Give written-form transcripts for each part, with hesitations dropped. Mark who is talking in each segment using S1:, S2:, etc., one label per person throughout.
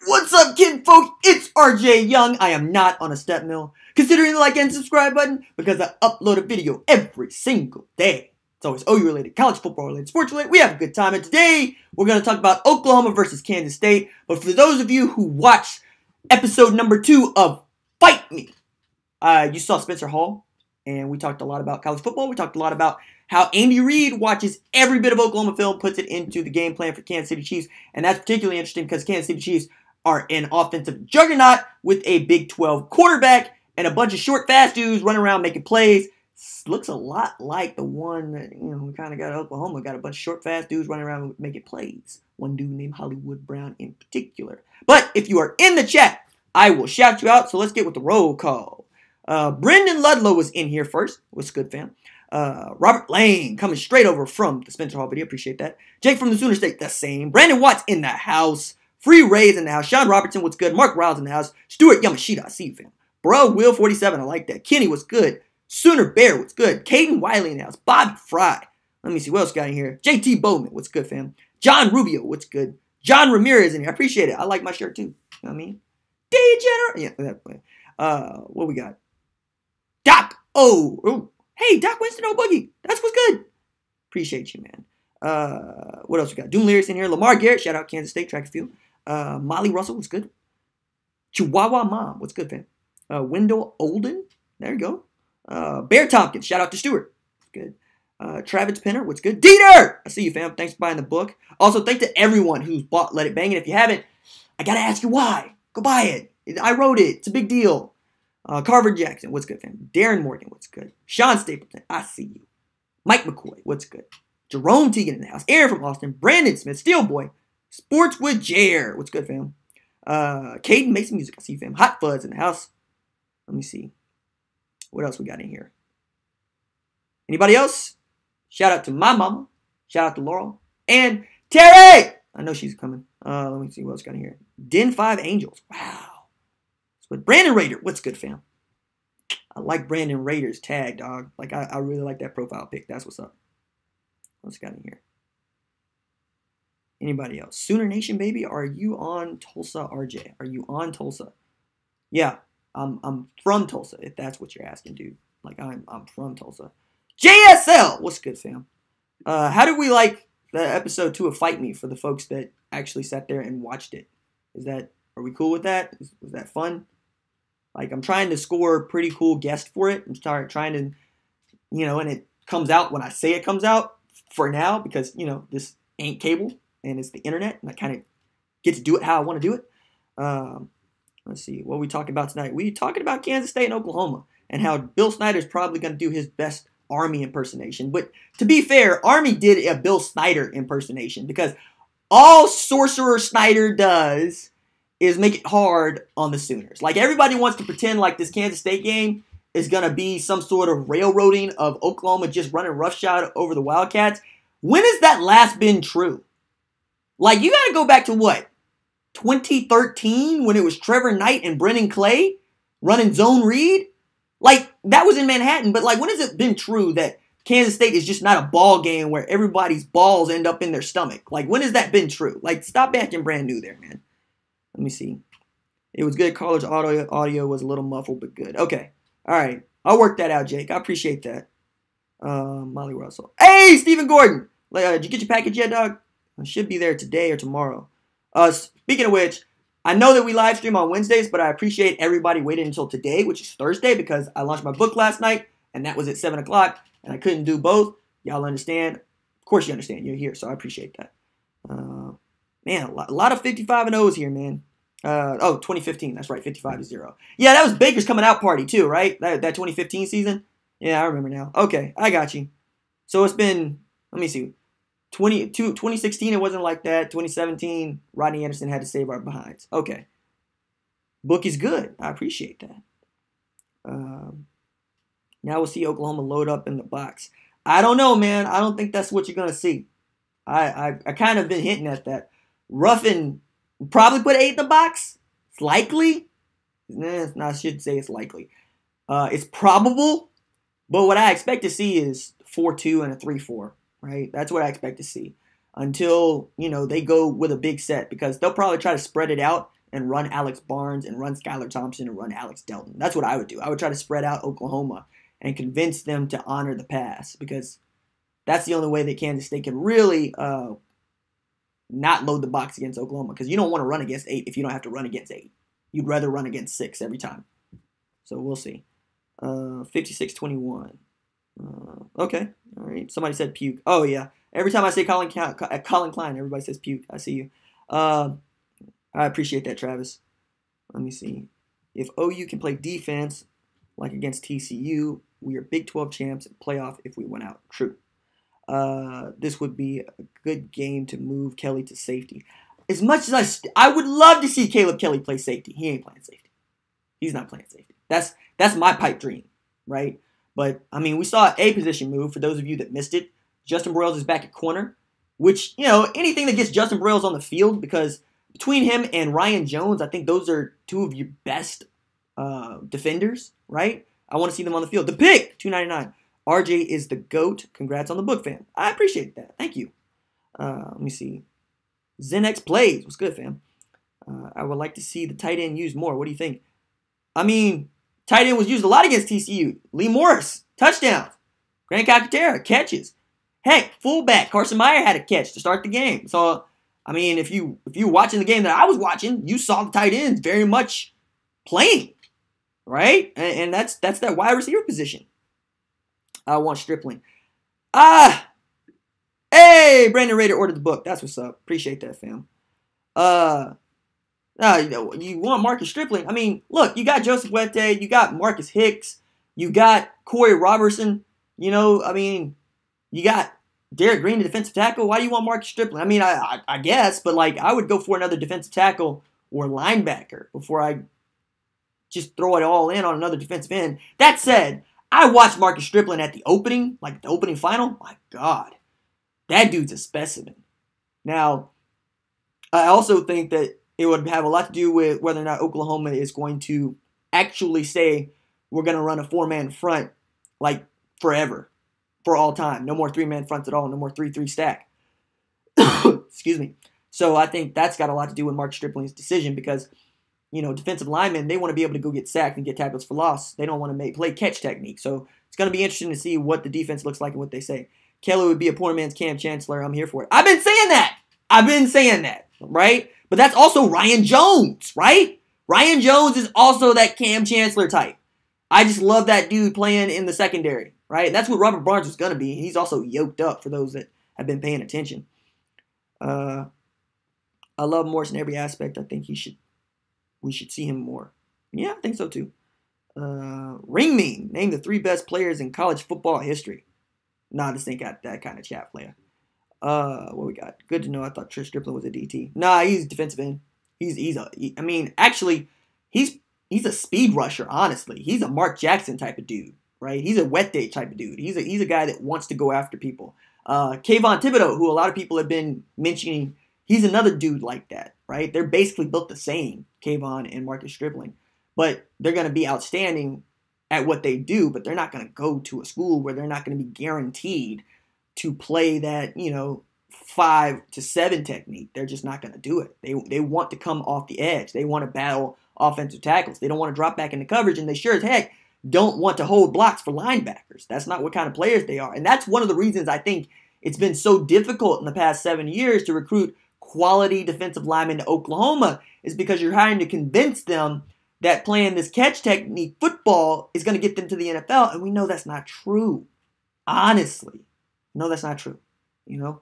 S1: What's up, kid folk? It's RJ Young. I am not on a step mill. Considering the like and subscribe button because I upload a video every single day. It's always OU related, college football related, sports related. We have a good time. And today we're going to talk about Oklahoma versus Kansas State. But for those of you who watched episode number 2 of Fight Me, you saw Spencer Hall. And we talked a lot about college football. We talked a lot about how Andy Reid watches every bit of Oklahoma film, puts it into the game plan for Kansas City Chiefs. And that's particularly interesting because Kansas City Chiefs are an offensive juggernaut with a Big 12 quarterback and a bunch of short, fast dudes running around making plays. Looks a lot like the one that, we kind of got at Oklahoma. Got a bunch of short, fast dudes running around making plays. One dude named Hollywood Brown in particular. But if you are in the chat, I will shout you out. So let's get with the roll call. Brendan Ludlow was in here first. What's good, fam? Robert Lane coming straight over from the Spencer Hall video. Appreciate that. Jake from the Sooner State, the same. Brandon Watts in the house. Free Rays in the house. Sean Robertson, what's good? Mark Riles in the house. Stuart Yamashita, I see you, fam. Bro, Will 47, I like that. Kenny, what's good? Sooner Bear, what's good? Caden Wiley in the house. Bobby Fry. Let me see what else got in here. JT Bowman, what's good, fam? John Rubio, what's good? John Ramirez in here. I appreciate it. I like my shirt too. You know what I mean? Degenerate. Yeah, that way. What we got? Doc. Oh. Hey, Doc Winston O'Boogie. That's what's good. Appreciate you, man. What else we got? Doom Lyrics in here. Lamar Garrett. Shout out Kansas State track and field. Molly Russell. What's good? Chihuahua Mom. What's good, fam? Wendell Olden. There you go. Bear Tompkins. Shout out to Stewart. Good. Travis Penner. What's good? Dieter. I see you, fam. Thanks for buying the book. Also, thanks to everyone who's bought Let It Bang. And if you haven't, I got to ask you why. Go buy it. I wrote it. It's a big deal. Carver Jackson, what's good, fam? Darren Morgan, what's good? Sean Stapleton, I see you. Mike McCoy, what's good? Jerome Teagan in the house. Aaron from Austin. Brandon Smith, Steelboy. Sports with Jair, what's good, fam? Caden Mason Music, I see you, fam. Hot Fuzz in the house. Let me see. What else we got in here? Anybody else? Shout out to my mama. Shout out to Laurel. And Terry! I know she's coming. Let me see what else got in here. Den 5 Angels. Wow. But Brandon Rader, what's good, fam? I like Brandon Rader's tag, dog. Like, I really like that profile pic. That's what's up. What's got in here? Anybody else? Sooner Nation, baby. Are you on Tulsa, RJ? Are you on Tulsa? Yeah, I'm from Tulsa, if that's what you're asking, dude. Like, I'm from Tulsa. JSL, what's good, fam? How did we like the episode 2 of Fight Me for the folks that actually sat there and watched it? Are we cool with that? Was that fun? Like, I'm trying to score a pretty cool guest for it. I'm trying to, and it comes out when I say it comes out for now because, this ain't cable and it's the internet and I kind of get to do it how I want to do it. Let's see. What are we talking about tonight? We're talking about Kansas State and Oklahoma and how Bill Snyder is probably going to do his best Army impersonation. But to be fair, Army did a Bill Snyder impersonation because all Sorcerer Snyder does is make it hard on the Sooners. Like, everybody wants to pretend like this Kansas State game is going to be some sort of railroading of Oklahoma just running roughshod over the Wildcats. When has that last been true? Like, you got to go back to what? 2013 when it was Trevor Knight and Brennan Clay running zone read? Like, that was in Manhattan. But, like, when has it been true that Kansas State is just not a ball game where everybody's balls end up in their stomach? Like, when has that been true? Like, stop acting brand new there, man. Let me see. It was good. College audio was a little muffled, but good. Okay. All right. I'll work that out, Jake. I appreciate that. Molly Russell. Hey, Stephen Gordon. Did you get your package yet, dog? I should be there today or tomorrow. Speaking of which, I know that we live stream on Wednesdays, but I appreciate everybody waiting until today, which is Thursday, because I launched my book last night, and that was at 7 o'clock, and I couldn't do both. Y'all understand? Of course you understand. You're here, so I appreciate that. Man, a lot of 55 and O's here, man. 2015. That's right, 55-0. Yeah, that was Baker's coming out party too, right? That 2015 season. Yeah, I remember now. Okay, I got you. So it's been, let me see, 2016 it wasn't like that. 2017, Rodney Anderson had to save our behinds. Okay, book is good. I appreciate that. Now we'll see Oklahoma load up in the box. I don't know, man. I don't think that's what you're gonna see. I kind of been hinting at that. Ruffin probably put 8 in the box. It's likely. I should say it's likely. It's probable. But what I expect to see is 4-2 and a 3-4. Right? That's what I expect to see. Until, they go with a big set. Because they'll probably try to spread it out and run Alex Barnes and run Skylar Thompson and run Alex Delton. That's what I would do. I would try to spread out Oklahoma and convince them to honor the pass, because that's the only way that Kansas State can really not load the box against Oklahoma, because you don't want to run against 8 if you don't have to run against 8. You'd rather run against 6 every time. So we'll see. 56-21. Okay. All right. Somebody said puke. Oh, yeah. Every time I say Colin Klein, everybody says puke. I see you. I appreciate that, Travis. Let me see. If OU can play defense like against TCU, we are Big 12 champs and playoff if we went out. True. This would be a good game to move Kelly to safety. As much as I would love to see Caleb Kelly play safety, he ain't playing safety. He's not playing safety. That's my pipe dream, right? But, I mean, we saw a position move. For those of you that missed it, Justin Broyles is back at corner, which, you know, anything that gets Justin Broyles on the field, because between him and Ryan Jones, I think those are two of your best defenders, right? I want to see them on the field. The pick, $2.99. RJ is the GOAT. Congrats on the book, fam. I appreciate that. Thank you. Let me see. ZenX Plays. What's good, fam? I would like to see the tight end used more. What do you think? I mean, tight end was used a lot against TCU. Lee Morris, touchdowns. Grant Calcaterra, catches. Heck, fullback, Carson Meyer had a catch to start the game. So, I mean, if you were watching the game that I was watching, you saw the tight ends very much playing, right? And that's that wide receiver position. I want Stripling. Hey, Brandon Rader ordered the book. That's what's up. Appreciate that, fam. You want Marcus Stripling. I mean, look, you got Joseph Wette, you got Marcus Hicks, you got Corey Robertson. You know, I mean, you got Derek Green, the defensive tackle. Why do you want Marcus Stripling? I mean, I guess, but like, I would go for another defensive tackle or linebacker before I just throw it all in on another defensive end. That said, I watched Marcus Stripling at the opening, like the opening final. My God, that dude's a specimen. Now, I also think that it would have a lot to do with whether or not Oklahoma is going to actually say we're going to run a 4-man front like forever, for all time. No more 3-man fronts at all. No more 3-3 stack. Excuse me. So I think that's got a lot to do with Mark Stripling's decision, because, you know, defensive linemen, they want to be able to go get sacked and get tackles for loss. They don't want to play catch technique. So it's going to be interesting to see what the defense looks like and what they say. Kelly would be a poor man's Cam Chancellor. I'm here for it. I've been saying that, right? But that's also Ryan Jones, right? Ryan Jones is also that Cam Chancellor type. I just love that dude playing in the secondary, right? That's what Robert Barnes was going to be. He's also yoked up, for those that have been paying attention. I love Morris in every aspect. I think we should see him more. Yeah, I think so too. Ring Me, name the 3 best players in college football history. Nah, this ain't got that kind of chat player. What we got? Good to know. I thought Trish Stripling was a DT. Nah, he's defensive end. He's a speed rusher, honestly. He's a Mark Jackson type of dude, right? He's a wet date type of dude. He's a guy that wants to go after people. Kayvon Thibodeau, who a lot of people have been mentioning, he's another dude like that, right? They're basically built the same, Kayvon and Marcus Stripling. But they're going to be outstanding at what they do, but they're not going to go to a school where they're not going to be guaranteed to play that, you know, 5 to 7 technique. They're just not going to do it. They want to come off the edge. They want to battle offensive tackles. They don't want to drop back into coverage, and they sure as heck don't want to hold blocks for linebackers. That's not what kind of players they are. And that's one of the reasons I think it's been so difficult in the past 7 years to recruit quality defensive linemen to Oklahoma, is because you're trying to convince them that playing this catch technique football is going to get them to the NFL, and we know that's not true. Honestly. No, that's not true. You know?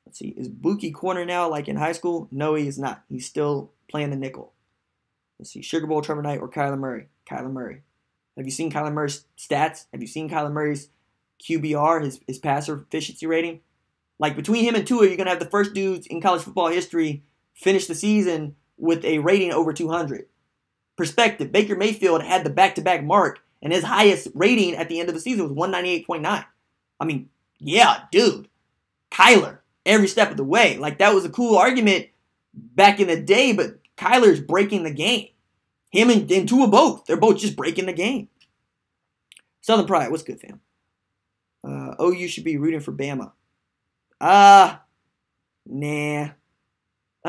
S1: Let's see. Is Buki corner now like in high school? No, he is not. He's still playing the nickel. Let's see. Sugar Bowl, Trevor Knight, or Kyler Murray? Kyler Murray. Have you seen Kyler Murray's stats? Have you seen Kyler Murray's QBR, his passer efficiency rating? Like, between him and Tua, you're going to have the first dudes in college football history finish the season with a rating over 200. Perspective, Baker Mayfield had the back-to-back mark, and his highest rating at the end of the season was 198.9. I mean, yeah, dude. Kyler, every step of the way. Like, that was a cool argument back in the day, but Kyler's breaking the game. Him and Tua both. They're both just breaking the game. Southern Pride, what's good, fam? OU should be rooting for Bama. Nah.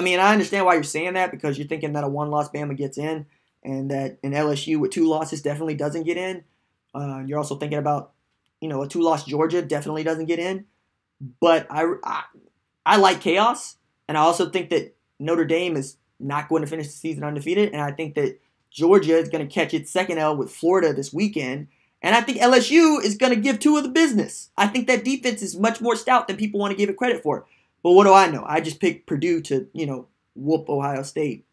S1: I mean, I understand why you're saying that because you're thinking that a one-loss Bama gets in and that an LSU with 2 losses definitely doesn't get in. You're also thinking about, a 2-loss Georgia definitely doesn't get in. But I like chaos, and I also think that Notre Dame is not going to finish the season undefeated, and I think that Georgia is going to catch its second L with Florida this weekend, and I think LSU is going to give Tua the business. I think that defense is much more stout than people want to give it credit for. But what do I know? I just picked Purdue to, whoop Ohio State.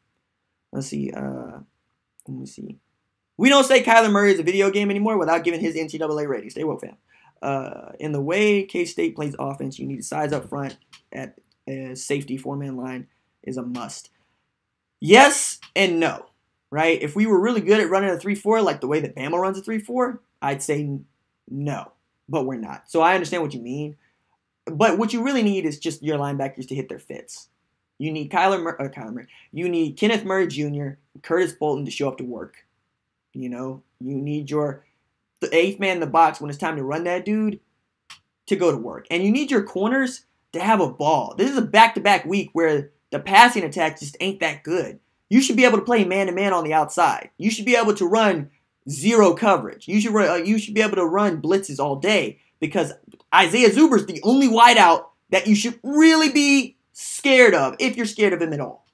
S1: Let's see. Let me see. We don't say Kyler Murray is a video game anymore without giving his NCAA rating. Stay woke, fam. In the way K-State plays offense, you need to size up front at a safety 4-man line is a must. Yes and no, right? If we were really good at running a 3-4 like the way that Bama runs a 3-4, I'd say no, but we're not. So I understand what you mean. But what you really need is just your linebackers to hit their fits. You need Kyler Murray. You need Kenneth Murray Jr., Curtis Bolton to show up to work. You need the 8th man in the box when it's time to run that dude to go to work. And you need your corners to have a ball. This is a back-to-back week where the passing attack just ain't that good. You should be able to play man-to-man on the outside. You should be able to run zero coverage. You should be able to run blitzes all day because Isaiah Zuber's the only wideout that you should really be scared of, if you're scared of him at all,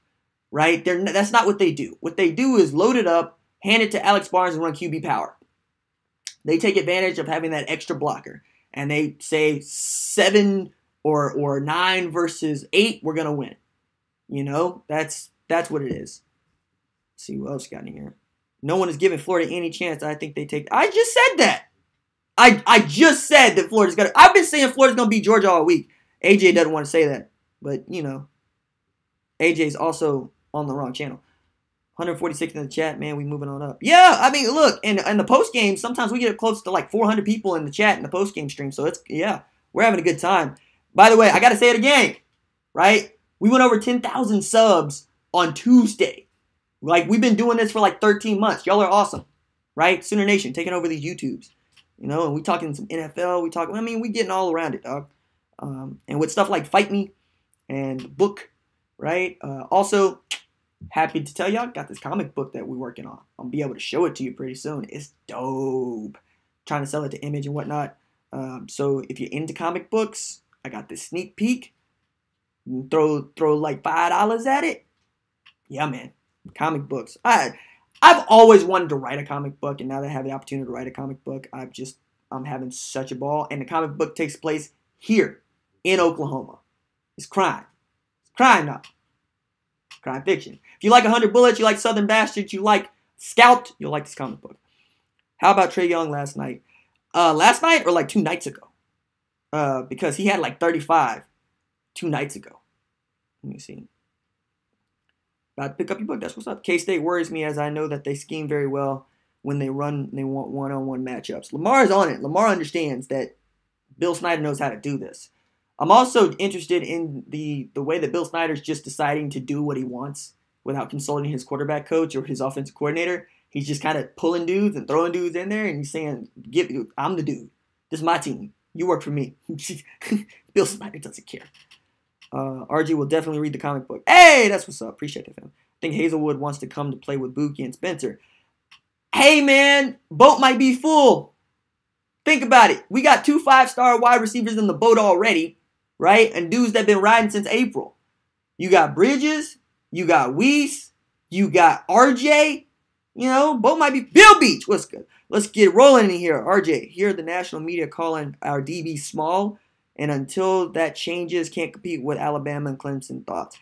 S1: right? That's not what they do. What they do is load it up, hand it to Alex Barnes, and run QB power. They take advantage of having that extra blocker, and they say 7 or 9 versus 8, we're going to win. That's what it is. Let's see what else got in here. No one is giving Florida any chance. I think they take. I just said that. I just said that Florida's got. I've been saying Florida's gonna beat Georgia all week. AJ doesn't want to say that, but AJ's also on the wrong channel. 146 in the chat, man. We moving on up. Yeah, I mean, look, in the post game, sometimes we get close to like 400 people in the chat in the post game stream. So we're having a good time. By the way, I gotta say it again, right? We went over 10,000 subs on Tuesday. Like, we've been doing this for like 13 months. Y'all are awesome, right? Sooner Nation taking over these YouTubes. And we talking some NFL. We getting all around it, dog. And with stuff like Fight Me and book, right? Also, happy to tell y'all, got this comic book that we're working on. I'll be able to show it to you pretty soon. It's dope. Trying to sell it to Image and whatnot. So if you're into comic books, I got this sneak peek. Throw like $5 at it. Yeah, man. Comic books. I've always wanted to write a comic book, and now that I have the opportunity to write a comic book, I'm having such a ball. And the comic book takes place here in Oklahoma. It's crime. It's crime now. Crime fiction. If you like 100 Bullets, you like Southern Bastards, you like Scout, you'll like this comic book. How about Trae Young last night? Last night or like 2 nights ago? Because he had like 35 2 nights ago. Let me see. About to pick up your book. That's what's up. K-State worries me as I know that they scheme very well when they want one-on-one matchups. Lamar is on it. Lamar understands that Bill Snyder knows how to do this. I'm also interested in the way that Bill Snyder's just deciding to do what he wants without consulting his quarterback coach or his offensive coordinator. He's just kind of pulling dudes and throwing dudes in there, and he's saying, I'm the dude. This is my team. You work for me. Bill Snyder doesn't care. RG will definitely read the comic book. Hey, that's what's up. Appreciate it, fam. I think Hazelwood wants to come to play with Buki and Spencer. Hey, man, boat might be full. Think about it. We got 2 5-star wide receivers in the boat already, right? And dudes that been riding since April. You got Bridges. You got Weiss. You got RJ. Boat might be Bill Beach. What's good? Let's get rolling in here. RJ, here the national media calling our DB small. And until that changes, can't compete with Alabama and Clemson. Thoughts?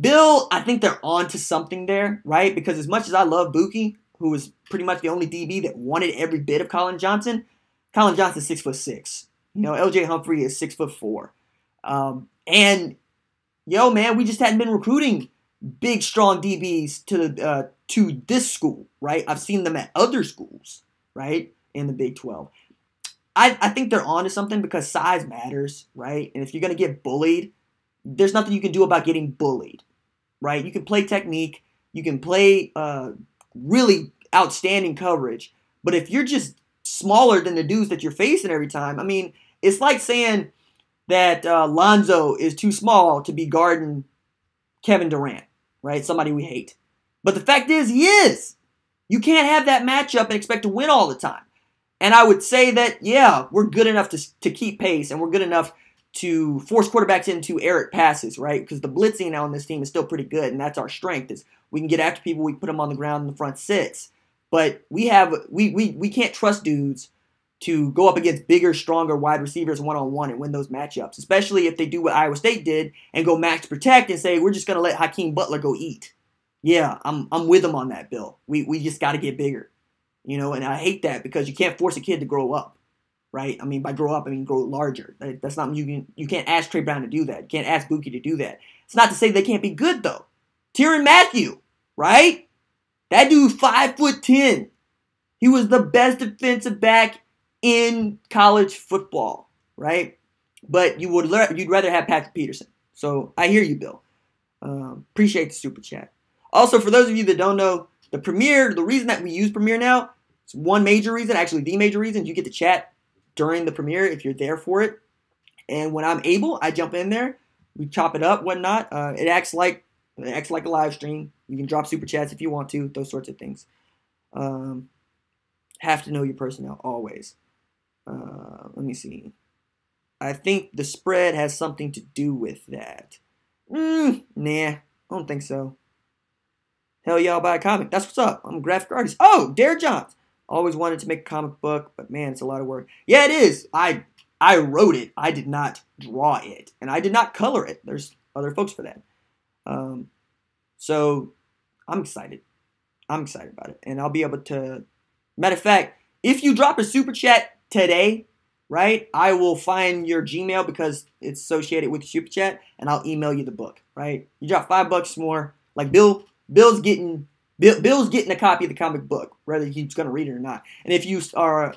S1: Bill, I think they're on to something there, right? Because as much as I love Buki, who was pretty much the only DB that wanted every bit of Colin Johnson's 6'6". LJ Humphrey is 6'4". And man, we just hadn't been recruiting big, strong DBs to this school, right? I've seen them at other schools, right, in the Big 12. I think they're on to something because size matters, right? And if you're going to get bullied, there's nothing you can do about getting bullied, right? You can play technique. You can play really outstanding coverage. But if you're just smaller than the dudes that you're facing every time, it's like saying that Lonzo is too small to be guarding Kevin Durant, right? Somebody we hate. But the fact is, he is. You can't have that matchup and expect to win all the time. And I would say that, yeah, we're good enough to keep pace, and we're good enough to force quarterbacks into errant passes, right? Because the blitzing on this team is still pretty good, and that's our strength. Is we can get after people, we put them on the ground in the front sits. But we can't trust dudes to go up against bigger, stronger wide receivers one-on-one and win those matchups, especially if they do what Iowa State did and go max protect and say, we're just going to let Hakeem Butler go eat. Yeah, I'm with them on that, Bill. We just got to get bigger, you know, and I hate that because you can't force a kid to grow up, right? I mean, by grow up, I mean grow larger. That's not, you can't ask Trey Brown to do that. You can't ask Buki to do that. It's not to say they can't be good, though. Tyrann Mathieu, right? That dude 5'10". He was the best defensive back in college football, right? But you'd rather have Patrick Peterson. So I hear you, Bill. Appreciate the super chat. Also, for those of you that don't know, the reason that we use Premiere now, it's one major reason, actually the major reason, you get to chat during the Premiere if you're there for it. And when I'm able, I jump in there, we chop it up, whatnot. It acts like a live stream. You can drop super chats if you want to, those sorts of things. Have to know your personnel always. Let me see. I think the spread has something to do with that. Nah, I don't think so. Hell yeah, I'll buy a comic. That's what's up. I'm a graphic artist. Oh, Derek Johns. Always wanted to make a comic book, but man, it's a lot of work. Yeah, it is. I wrote it. I did not draw it. And I did not color it. There's other folks for that. So I'm excited. I'm excited about it. And I'll be able to... Matter of fact, if you drop a super chat today, right, I will find your Gmail because it's associated with the super chat, and I'll email you the book, right? You drop $5 more. Like Bill's getting a copy of the comic book, whether he's going to read it or not. And if you are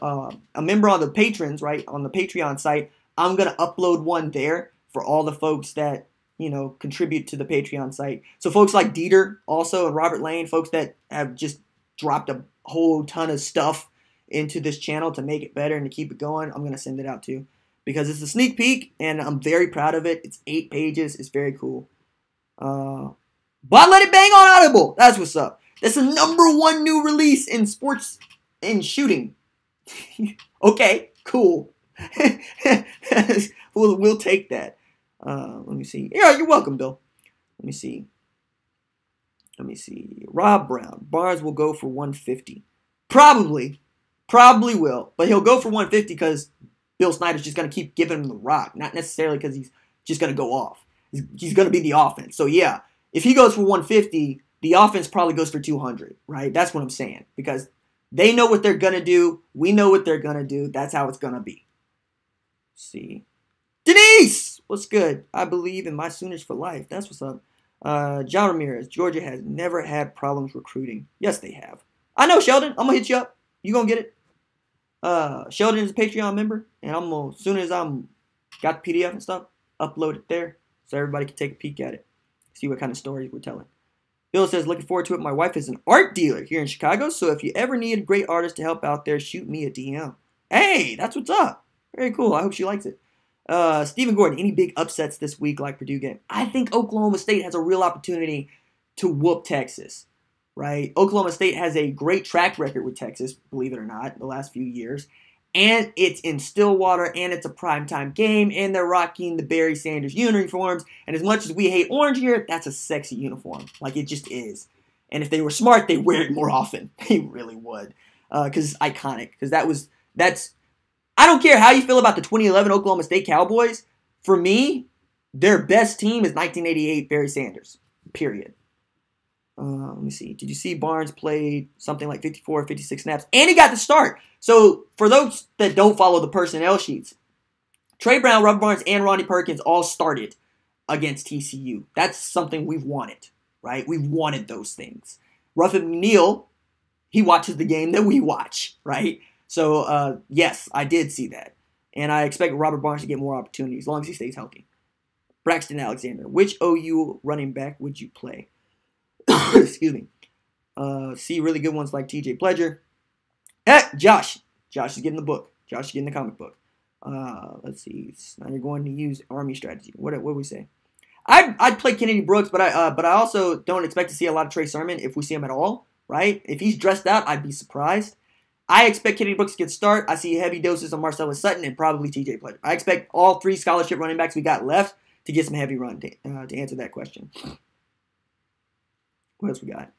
S1: a member on the patrons, right, on the Patreon site, I'm going to upload one there for all the folks that, you know, contribute to the Patreon site. So folks like Dieter also and Robert Lane, folks that have just dropped a whole ton of stuff into this channel to make it better and to keep it going, I'm going to send it out too. Because it's a sneak peek, and I'm very proud of it. It's 8 pages. It's very cool. But let it bang on Audible. That's what's up. That's the #1 new release in sports and shooting. Okay, cool. we'll take that. Let me see. Yeah, you're welcome, Bill. Let me see. Rob Brown. Barnes will go for 150. Probably will. But he'll go for 150 because Bill Snyder's just going to keep giving him the rock. Not necessarily because he's just going to go off. He's going to be the offense. So, yeah, if he goes for 150, the offense probably goes for 200, right? That's what I'm saying. Because they know what they're going to do. We know what they're going to do. That's how it's going to be. Let's see. Denise! What's good? I believe in my Sooners for life. That's what's up. John Ramirez. Georgia has never had problems recruiting. Yes, they have. I know, Sheldon. I'm going to hit you up. You going to get it. Sheldon is a Patreon member. And I'm going to, as soon as I'm got the PDF and stuff, upload it there so everybody can take a peek at it. See what kind of stories we're telling. Bill says, looking forward to it. My wife is an art dealer here in Chicago. So if you ever need a great artist to help out there, shoot me a DM. Hey, that's what's up. Very cool. I hope she likes it. Stephen Gordon, any big upsets this week like Purdue game? I think Oklahoma State has a real opportunity to whoop Texas, right? Oklahoma State has a great track record with Texas, believe it or not, the last few years. And it's in Stillwater, and it's a primetime game, and they're rocking the Barry Sanders uniforms. And as much as we hate orange here, that's a sexy uniform. Like, it just is. And if they were smart, they'd wear it more often. They really would. Because it's iconic. Because that's... I don't care how you feel about the 2011 Oklahoma State Cowboys. For me, their best team is 1988 Barry Sanders. Period. Let me see. Did you see Barnes played something like 54 or 56 snaps? And he got the start. So for those that don't follow the personnel sheets, Trey Brown, Robert Barnes, and Ronnie Perkins all started against TCU. That's something we've wanted, right? We've wanted those things. Ruffin McNeil, he watches the game that we watch, right? So, yes, I did see that. And I expect Robert Barnes to get more opportunities as long as he stays healthy. Braxton Alexander, which OU running back would you play? Excuse me. See really good ones like TJ Pledger. Josh. Josh is getting the book. Josh is getting the comic book. Let's see. Snyder going to use Army strategy. What we say? I'd play Kennedy Brooks, but I also don't expect to see a lot of Trey Sermon if we see him at all, right? If he's dressed out, I'd be surprised. I expect Kennedy Brooks to get start. I see heavy doses of Marcellus Sutton and probably TJ Pleasure. I expect all 3 scholarship running backs we got left to get some heavy run to answer that question. What else we got?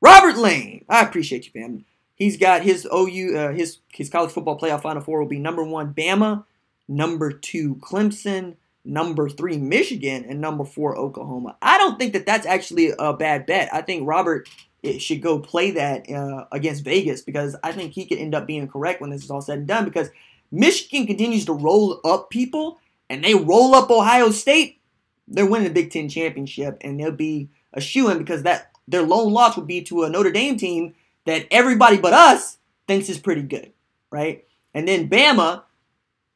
S1: Robert Lane. I appreciate you, fam. He's got his OU, his college football playoff Final Four will be number 1 Bama, number 2 Clemson, number 3 Michigan, and number 4 Oklahoma. I don't think that that's actually a bad bet. I think Robert should go play that against Vegas because I think he could end up being correct when this is all said and done because Michigan continues to roll up people and they roll up Ohio State. They're winning the Big Ten championship and they'll be a shoo-in because that their lone loss would be to a Notre Dame team that everybody but us thinks is pretty good, right? And then Bama,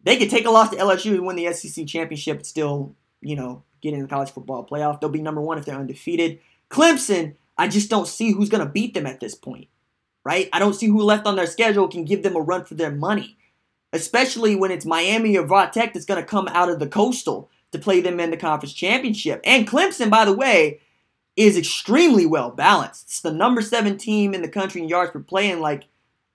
S1: they could take a loss to LSU and win the SEC championship and still, get in the college football playoff. They'll be number 1 if they're undefeated. Clemson, I just don't see who's going to beat them at this point, right? I don't see who left on their schedule can give them a run for their money, especially when it's Miami or Va Tech that's going to come out of the Coastal to play them in the conference championship. And Clemson, by the way, is extremely well balanced. It's the number 7 team in the country in yards per play and like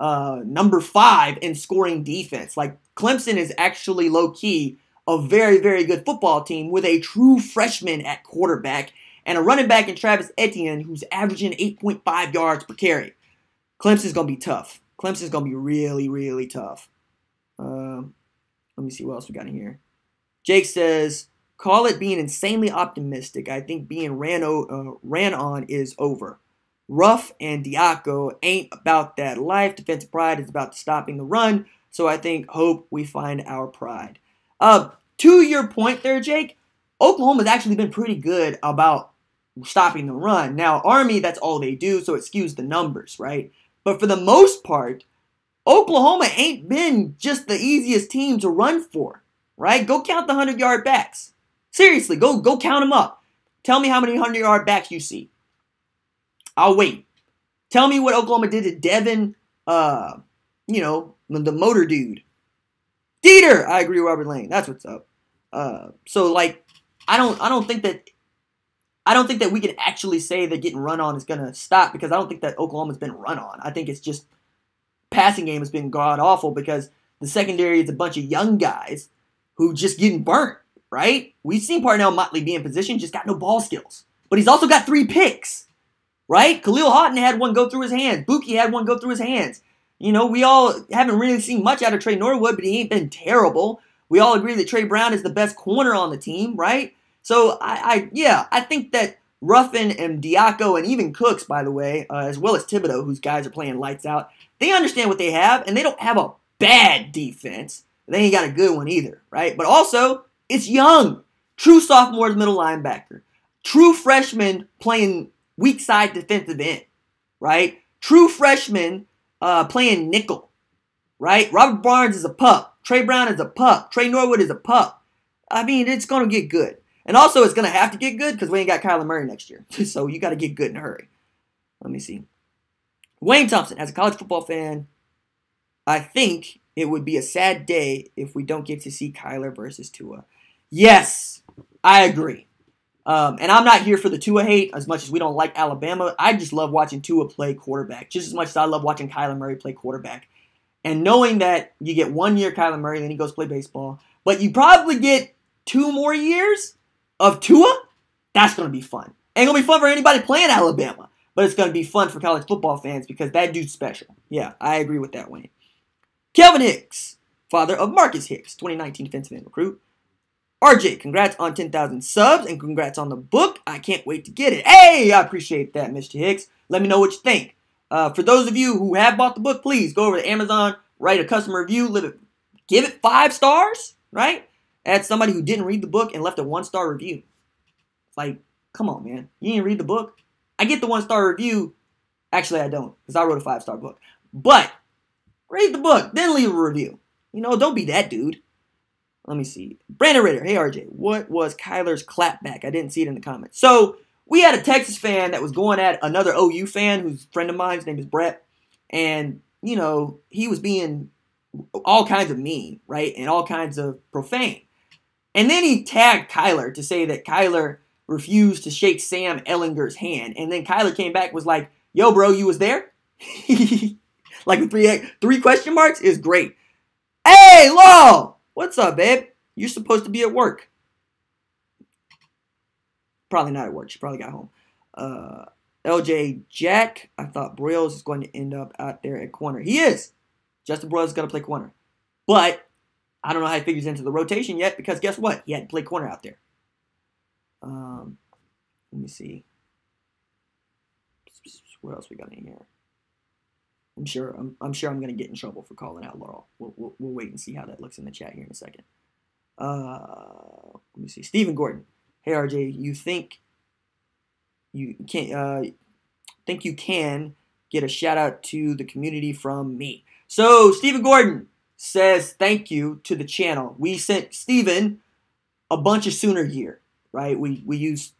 S1: number 5 in scoring defense. Like Clemson is actually low-key a very, very good football team with a true freshman at quarterback and a running back in Travis Etienne who's averaging 8.5 yards per carry. Clemson's going to be tough. Clemson's going to be really, really tough. Let me see what else we got in here. Jake says, call it being insanely optimistic. I think being ran on is over. Ruff and Diaco ain't about that life. Defensive pride is about stopping the run. So I hope we find our pride. To your point there, Jake, Oklahoma's actually been pretty good about stopping the run. Now, Army, that's all they do, so it skews the numbers, right? But for the most part, Oklahoma ain't been just the easiest team to run for, right? Go count the 100-yard backs. Seriously, go count them up. Tell me how many 100-yard backs you see. I'll wait. Tell me what Oklahoma did to Devin, the motor dude. Dieter! I agree with Robert Lane. That's what's up. So like, I don't think that we can actually say that getting run on is gonna stop because I don't think that Oklahoma's been run on. I think it's just passing game has been god awful because the secondary is a bunch of young guys who just getting burnt, right? We've seen Parnell Motley be in position, just got no ball skills. But he's also got 3 picks, right? Khalil Houghton had one go through his hands. Buki had one go through his hands. We all haven't really seen much out of Trey Norwood, but he ain't been terrible. We all agree that Trey Brown is the best corner on the team, right? So, I think that Ruffin and Diaco and even Cooks, by the way, as well as Thibodeau, whose guys are playing lights out, they understand what they have, and they don't have a bad defense. They ain't got a good one either, right? But also, it's young. True sophomore middle linebacker. True freshman playing weak side defensive end, right? True freshman playing nickel, right? Robert Barnes is a pup. Trey Brown is a pup. Trey Norwood is a pup. I mean, it's going to get good. And also, it's going to have to get good because we ain't got Kyler Murray next year. So you got to get good in a hurry. Let me see. Wayne Thompson, as a college football fan, I think it would be a sad day if we don't get to see Kyler versus Tua. Yes, I agree. And I'm not here for the Tua hate as much as we don't like Alabama. I just love watching Tua play quarterback just as much as I love watching Kyler Murray play quarterback. And knowing that you get 1 year Kyler Murray, then he goes play baseball, but you probably get 2 more years of Tua, that's going to be fun. Ain't going to be fun for anybody playing Alabama, but it's going to be fun for college football fans because that dude's special. Yeah, I agree with that, Wayne. Kelvin Hicks, father of Marcus Hicks, 2019 defensive end recruit. RJ, congrats on 10,000 subs and congrats on the book. I can't wait to get it. Hey, I appreciate that, Mr. Hicks. Let me know what you think. For those of you who have bought the book, please go over to Amazon, write a customer review, give it 5 stars, right? As somebody who didn't read the book and left a 1-star review. It's like, come on, man. You didn't read the book? I get the 1-star review. Actually, I don't, because I wrote a 5-star book. But read the book, then leave a review. Don't be that dude. Let me see. Brandon Ritter. Hey, RJ. What was Kyler's clapback? I didn't see it in the comments. So, we had a Texas fan that was going at another OU fan who's a friend of mine. His name is Brett. And, he was being all kinds of mean, right? And all kinds of profane. And then he tagged Kyler to say that Kyler refused to shake Sam Ellinger's hand. And then Kyler came back and was like, yo, bro, you was there? Like with three question marks is great. Hey, Law! What's up, babe? You're supposed to be at work. Probably not at work. She probably got home. LJ Jack, I thought Broyles is going to end up out there at corner. He is. Justin Broyles is going to play corner. But I don't know how he figures into the rotation yet because guess what? He had to play corner out there. Let me see. What else we got in here? I'm sure I'm going to get in trouble for calling out Laurel. We'll wait and see how that looks in the chat here in a second. Let me see. Stephen Gordon. Hey RJ, you think you can get a shout out to the community from me? So Stephen Gordon says thank you to the channel. We sent Stephen a bunch of Sooner gear, right? We use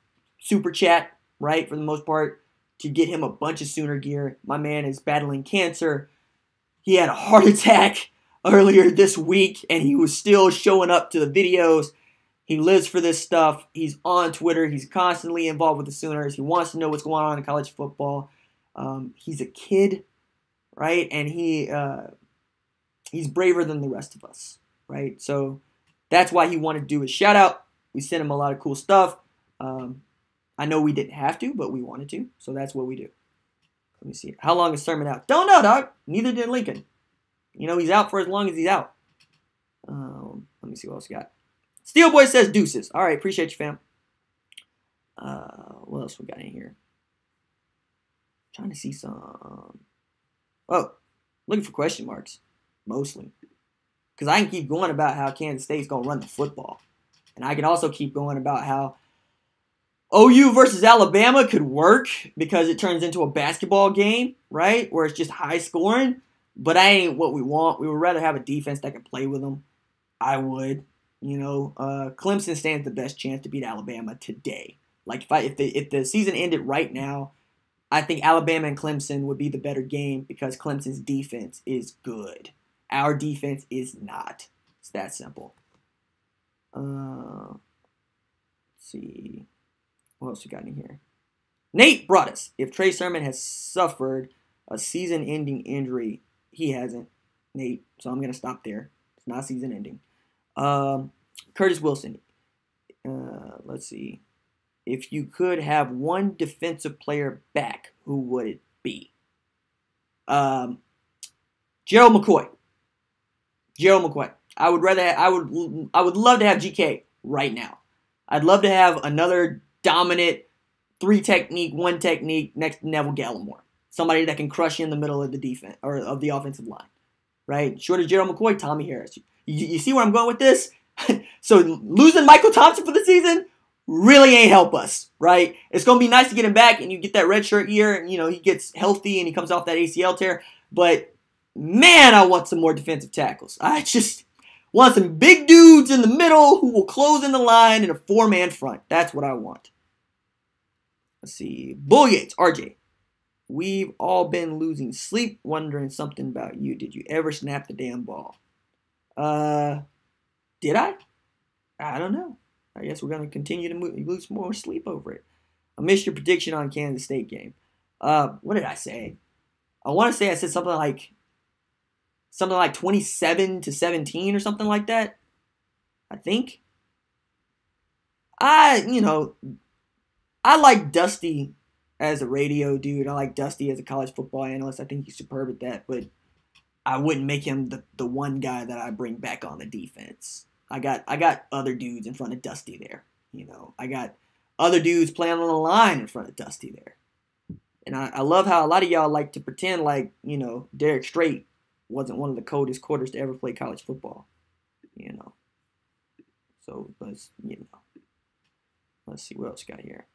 S1: SUPERCHAT, right, for the most part, to get him a bunch of Sooner gear. My man is battling cancer. He had a heart attack earlier this week, and he was still showing up to the videos. He lives for this stuff. He's on Twitter. He's constantly involved with the Sooners. He wants to know what's going on in college football. He's a kid, right? And he's braver than the rest of us, right? So that's why he wanted to do his shout out. We sent him a lot of cool stuff. I know we didn't have to, but we wanted to, so that's what we do. Let me see. How long is Sermon out? Don't know, dog. Neither did Lincoln. You know, he's out for as long as he's out. Let me see what else we got. Steelboy says deuces. All right, appreciate you, fam. What else we got in here? Trying to see some. Oh, looking for question marks, mostly. Because I can keep going about how Kansas State's going to run the football. And I can also keep going about how OU versus Alabama could work because it turns into a basketball game, right? Where it's just high scoring. But that ain't what we want. We would rather have a defense that can play with them. I would. You know, Clemson stands the best chance to beat Alabama today. Like, if the season ended right now, I think Alabama and Clemson would be the better game because Clemson's defense is good. Our defense is not. It's that simple. Let's see. What else we got in here? Nate brought us. If Trey Sermon has suffered a season-ending injury, he hasn't, Nate. So I'm going to stop there. It's not season-ending. Curtis Wilson. Let's see. If you could have one defensive player back, who would it be? Gerald McCoy. Gerald McCoy. I would love to have GK right now. I'd love to have another dominant 3-technique, 1-technique next to Neville Gallimore. Somebody that can crush you in the middle of the defense or of the offensive line. Right? Short of Gerald McCoy, Tommy Harris. You see where I'm going with this? So losing Michael Thompson for the season really ain't help us, right? It's going to be nice to get him back and you get that redshirt year and, you know, he gets healthy and he comes off that ACL tear. But, man, I want some more defensive tackles. I just want some big dudes in the middle who will close in the line in a 4-man front. That's what I want. Let's see. Bull Yates, RJ. We've all been losing sleep, wondering something about you. Did you ever snap the damn ball? Did I? I don't know. I guess we're going to continue to lose more sleep over it. I missed your prediction on Kansas State game. What did I say? I want to say I said something like 27-17 or something like that. I think. I like Dusty as a radio dude. I like Dusty as a college football analyst. I think he's superb at that, but I wouldn't make him the one guy that I bring back on the defense. I got other dudes in front of Dusty there. You know, I got other dudes playing on the line in front of Dusty there. And I love how a lot of y'all like to pretend like, you know, Derek Strait wasn't one of the coldest quarters to ever play college football. You know. So, let's see what else we got here.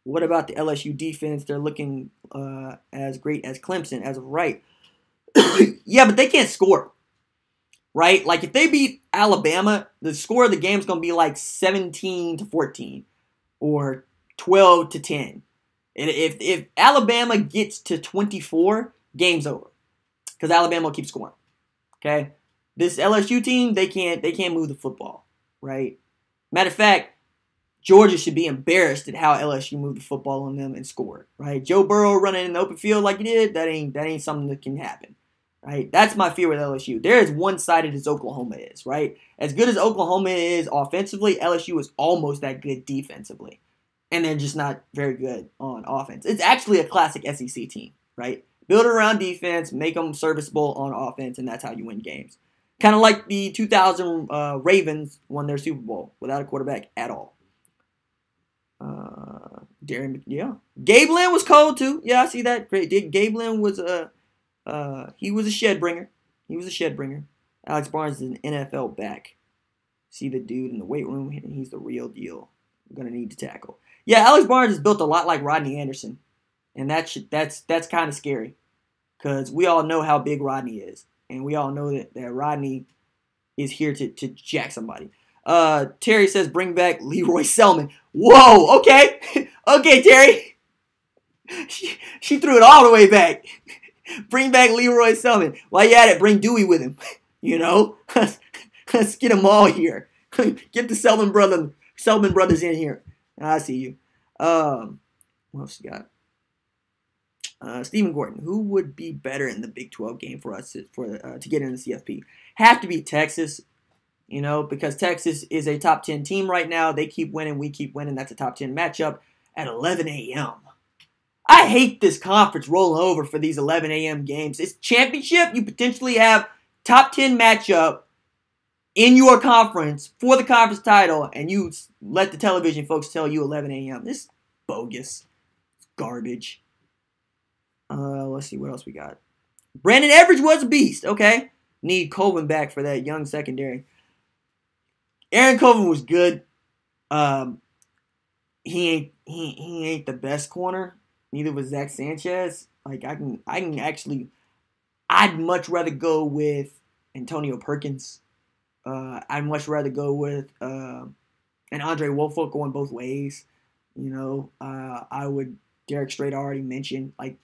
S1: What about the LSU defense? They're looking as great as Clemson as of right. Yeah, but they can't score. Right? Like, if they beat Alabama, the score of the game is going to be like 17-14 or 12-10. And if Alabama gets to 24, game's over. Because Alabama will keep scoring. Okay, this LSU team, they can't move the football, right? Matter of fact, Georgia should be embarrassed at how LSU moved the football on them and scored, right? Joe Burrow running in the open field like he did, that ain't something that can happen, right? That's my fear with LSU. They're as one-sided as Oklahoma is, right? As good as Oklahoma is offensively, LSU is almost that good defensively, and they're just not very good on offense. It's actually a classic SEC team, right? Build around defense, make them serviceable on offense, and that's how you win games. Kind of like the 2000 Ravens won their Super Bowl without a quarterback at all. Yeah. Gabe Lynn was cold too. Yeah, I see that. Great. Gabe Lynn was he was a shed bringer. Alex Barnes is an NFL back. See the dude in the weight room, and he's the real deal. I'm gonna need to tackle. Yeah, Alex Barnes is built a lot like Rodney Anderson, and that's kind of scary, because we all know how big Rodney is, and we all know that Rodney is here to jack somebody. Terry says bring back Leroy Selman. Whoa, okay. Okay, Terry. She threw it all the way back. Bring back Leroy Selman. While you at it, bring Dewey with him. You know? Let's get them all here. Get the Selman brothers in here. I see you. What else you got? Stephen Gordon. Who would be better in the Big 12 game for us to get in the CFP? Have to be Texas. You know, because Texas is a top 10 team right now. They keep winning, we keep winning. That's a top 10 matchup at 11 a.m. I hate this conference rolling over for these 11 a.m. games. It's championship. You potentially have top 10 matchup in your conference for the conference title, and you let the television folks tell you 11 a.m. This is bogus. It's garbage. Let's see what else we got. Brandon Everidge was a beast. Okay. Need Colvin back for that young secondary. Aaron Colvin was good. He ain't the best corner. Neither was Zach Sanchez. Like I'd much rather go with Antonio Perkins. I'd much rather go with an Andre Woolfolk going both ways. You know, I would. Derek Strait already mentioned. Like,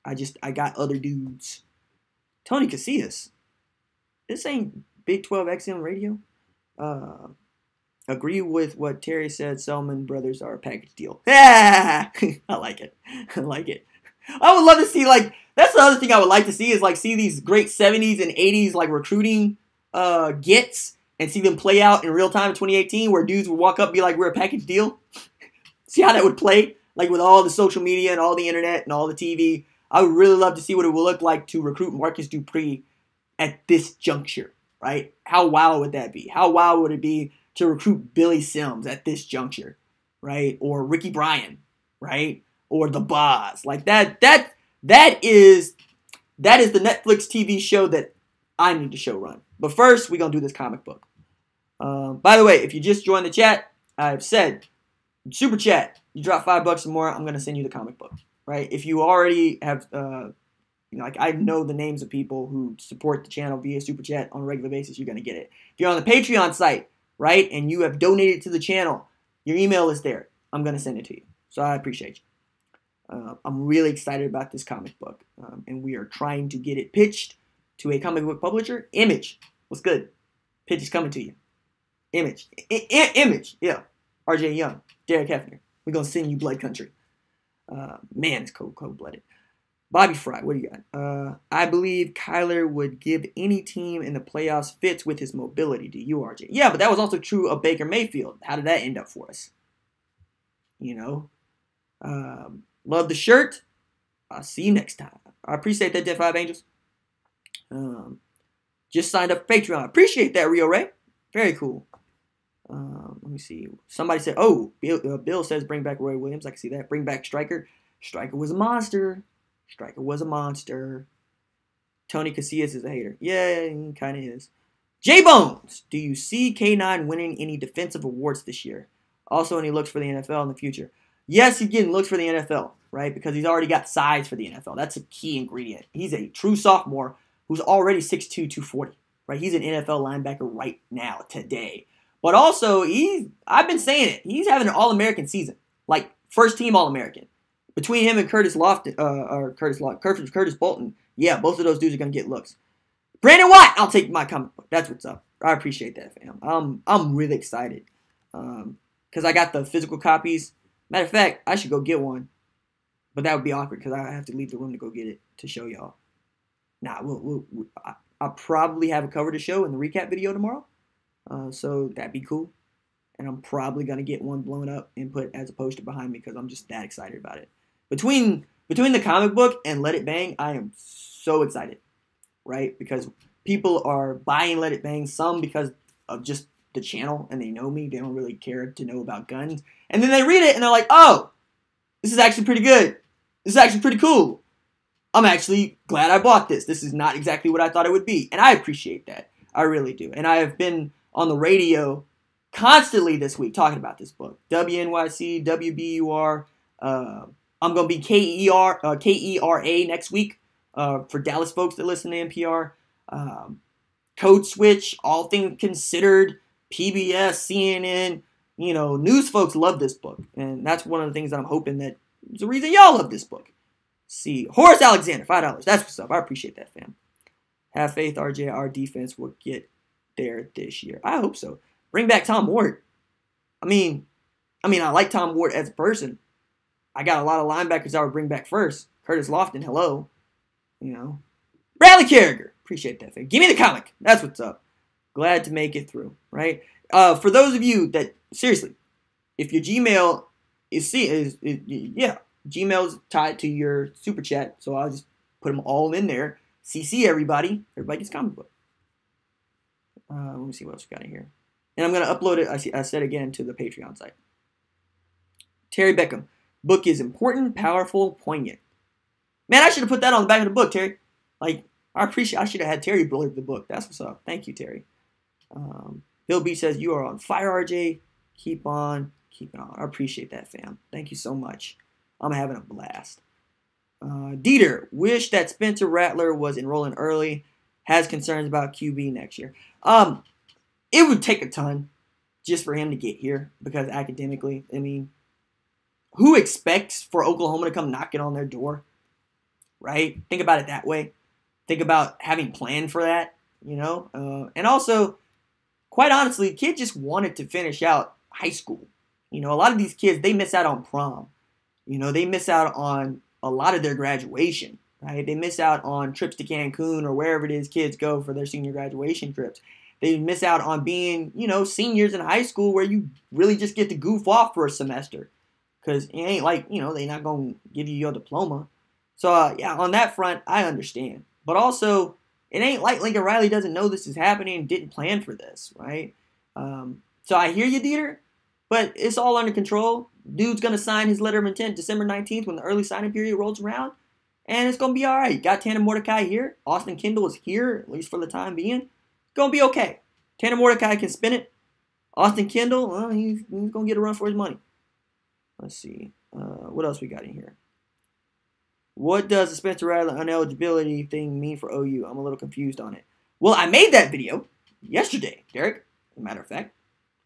S1: I got other dudes. Tony Casillas. This ain't Big 12 XM radio. Agree with what Terry said. Selman brothers are a package deal. I like it. I like it. I would love to see, like, that's the other thing I would like to see is, like, see these great 70s and 80s, like, recruiting gets and see them play out in real time in 2018 where dudes would walk up and be like, we're a package deal. See how that would play? Like, with all the social media and all the internet and all the TV. I would really love to see what it would look like to recruit Marcus Dupree at this juncture, right? How wild would that be? How wild would it be to recruit Billy Sims at this juncture, right? Or Ricky Bryan, right? Or the Boz. Like that is the Netflix TV show that I need to show run. But first, we're going to do this comic book. By the way, if you just joined the chat, I've said, Super Chat, you drop $5 or more, I'm going to send you the comic book, right? If you already have, like I know the names of people who support the channel via Super Chat on a regular basis, you're going to get it. If you're on the Patreon site, right, and you have donated to the channel, your email is there. I'm going to send it to you. So I appreciate you. I'm really excited about this comic book, and we are trying to get it pitched to a comic book publisher. Image, what's good? Pitch is coming to you. Image, Image, yeah. RJ Young, Derek Hefner. We're gonna send you Blood Country. Man, it's cold-blooded. Bobby Fry, what do you got? I believe Kyler would give any team in the playoffs fits with his mobility. Do you, RJ? Yeah, but that was also true of Baker Mayfield. How did that end up for us? You know. Love the shirt. I'll see you next time. I appreciate that, Dead 5 Angels. Just signed up for Patreon. Appreciate that, Rio Ray. Very cool. Let me see. Somebody said, oh, Bill says bring back Roy Williams. I can see that. Bring back Stryker. Stryker was a monster. Stryker was a monster. Tony Casillas is a hater. Yeah, he kind of is. J-Bones. Do you see K9 winning any defensive awards this year? Also, any looks for the NFL in the future? Yes, he's getting looks for the NFL, right? Because he's already got size for the NFL. That's a key ingredient. He's a true sophomore who's already 6'2", 240, right? He's an NFL linebacker right now, today. But also, I've been saying it, he's having an All-American season, like first-team All-American. Between him and Curtis Bolton, yeah, both of those dudes are going to get looks. Brandon Watt, I'll take my comic book. That's what's up. I appreciate that, fam. I'm really excited. Because I got the physical copies. Matter of fact, I should go get one. But that would be awkward because I have to leave the room to go get it to show y'all. Nah, I'll probably have a cover to show in the recap video tomorrow. So that'd be cool. And I'm probably going to get one blown up and put as a poster behind me because I'm just that excited about it. Between the comic book and Let It Bang, I am so excited. Right? Because people are buying Let It Bang, some because of just the channel and they know me. They don't really care to know about guns. And then they read it and they're like, oh, this is actually pretty good. This is actually pretty cool. I'm actually glad I bought this. This is not exactly what I thought it would be. And I appreciate that. I really do. And I have been on the radio constantly this week talking about this book. WNYC, WBUR. I'm going to be KERA next week for Dallas folks that listen to NPR. Code Switch, All Things Considered, PBS, CNN. You know, news folks love this book. And that's one of the things that I'm hoping that is the reason y'all love this book. See, Horace Alexander, $5. That's what's up. I appreciate that, fam. Have faith, RJ. Our defense will get there this year. I hope so. Bring back Tom Ward. I mean, I like Tom Ward as a person. I got a lot of linebackers I would bring back first. Curtis Lofton, hello. You know. Bradley Carriger. Appreciate that, fam. Give me the comic. That's what's up. Glad to make it through, right? For those of you that, seriously, if your Gmail Gmail's tied to your super chat, so I'll just put them all in there. CC everybody. Everybody gets comic book. Let me see what else we got in here. And I'm going to upload it, I said again, to the Patreon site. Terry Beckham. Book is important, powerful, poignant. Man, I should have put that on the back of the book, Terry. Like, I should have had Terry blurb the book. That's what's up. Thank you, Terry. Bill B says, you are on fire, RJ. Keep on keeping on. I appreciate that, fam. Thank you so much. I'm having a blast. Dieter, wish that Spencer Rattler was enrolling early. Has concerns about QB next year. It would take a ton just for him to get here because academically, I mean, who expects for Oklahoma to come knocking on their door? Right? Think about it that way. Think about having planned for that, you know? And also, quite honestly, the kid just wanted to finish out high school. You know, a lot of these kids, they miss out on prom. You know, they miss out on a lot of their graduation, right? They miss out on trips to Cancun or wherever it is kids go for their senior graduation trips. They miss out on being, you know, seniors in high school where you really just get to goof off for a semester. Because it ain't like, you know, they're not going to give you your diploma. So, yeah, on that front, I understand. But also, it ain't like Lincoln Riley doesn't know this is happening and didn't plan for this, right? So I hear you, Dieter, but it's all under control. Dude's going to sign his letter of intent December 19th when the early signing period rolls around. And it's going to be all right. Got Tanner Mordecai here. Austin Kendall is here, at least for the time being. It's going to be okay. Tanner Mordecai can spin it. Austin Kendall, well, he's going to get a run for his money. Let's see. What else we got in here? What does the Spencer Rattler ineligibility thing mean for OU? I'm a little confused on it. Well, I made that video yesterday, Derek, as a matter of fact.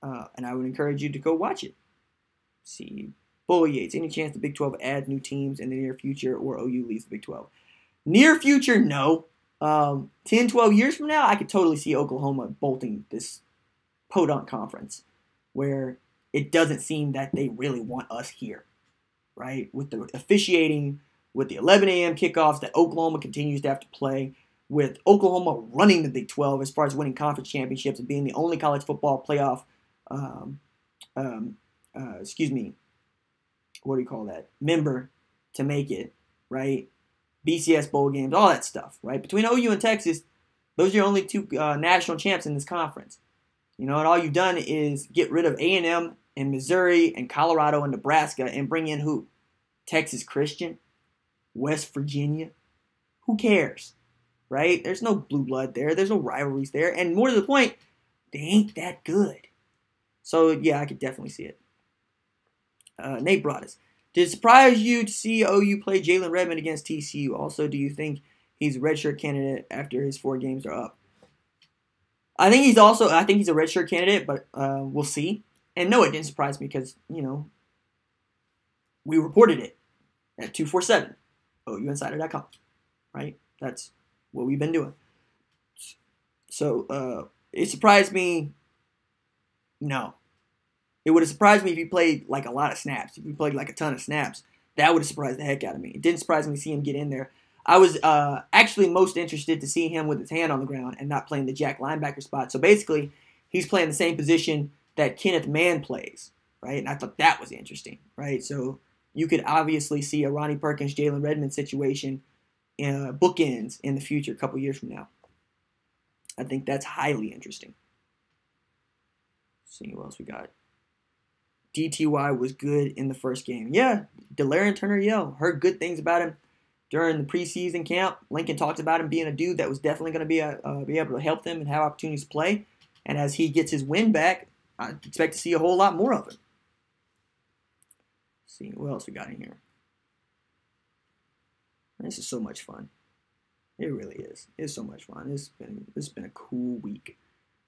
S1: And I would encourage you to go watch it. Let's see. Bull Yates, any chance the Big 12 adds new teams in the near future or OU leaves the Big 12? Near future, no. 10, 12 years from now, I could totally see Oklahoma bolting this podunk conference where it doesn't seem that they really want us here, right? With the officiating, with the 11 a.m. kickoffs that Oklahoma continues to have to play, with Oklahoma running the Big 12 as far as winning conference championships and being the only college football playoff, member to make it, right? BCS bowl games, all that stuff, right? Between OU and Texas, those are your only two national champs in this conference. You know, and all you've done is get rid of A&M and Missouri and Colorado and Nebraska and bring in who? Texas Christian? West Virginia? Who cares? Right? There's no blue blood there. There's no rivalries there. And more to the point, they ain't that good. So, yeah, I could definitely see it. Nate Broadus. Did it surprise you to see OU play Jalen Redmond against TCU? Also, do you think he's a redshirt candidate after his 4 games are up? I think he's a redshirt candidate, but we'll see. And no, it didn't surprise me because, you know, we reported it at 247, OUinsider.com, right? That's what we've been doing. So it surprised me. No. It would have surprised me if he played like a lot of snaps. If he played like a ton of snaps, that would have surprised the heck out of me. It didn't surprise me to see him get in there. I was actually most interested to see him with his hand on the ground and not playing the jack linebacker spot. So basically, he's playing the same position that Kenneth Mann plays, right? And I thought that was interesting, right? So you could obviously see a Ronnie Perkins, Jalen Redmond situation bookends in the future, a couple years from now. I think that's highly interesting. Let's see what else we got. DTY was good in the first game. Yeah, Delarian Turner-Yell. Heard good things about him during the preseason camp. Lincoln talked about him being a dude that was definitely going to be able to help them and have opportunities to play. And as he gets his win back, I expect to see a whole lot more of him. Let's see what else we got in here. This is so much fun. It really is. It's so much fun. It's been a cool week.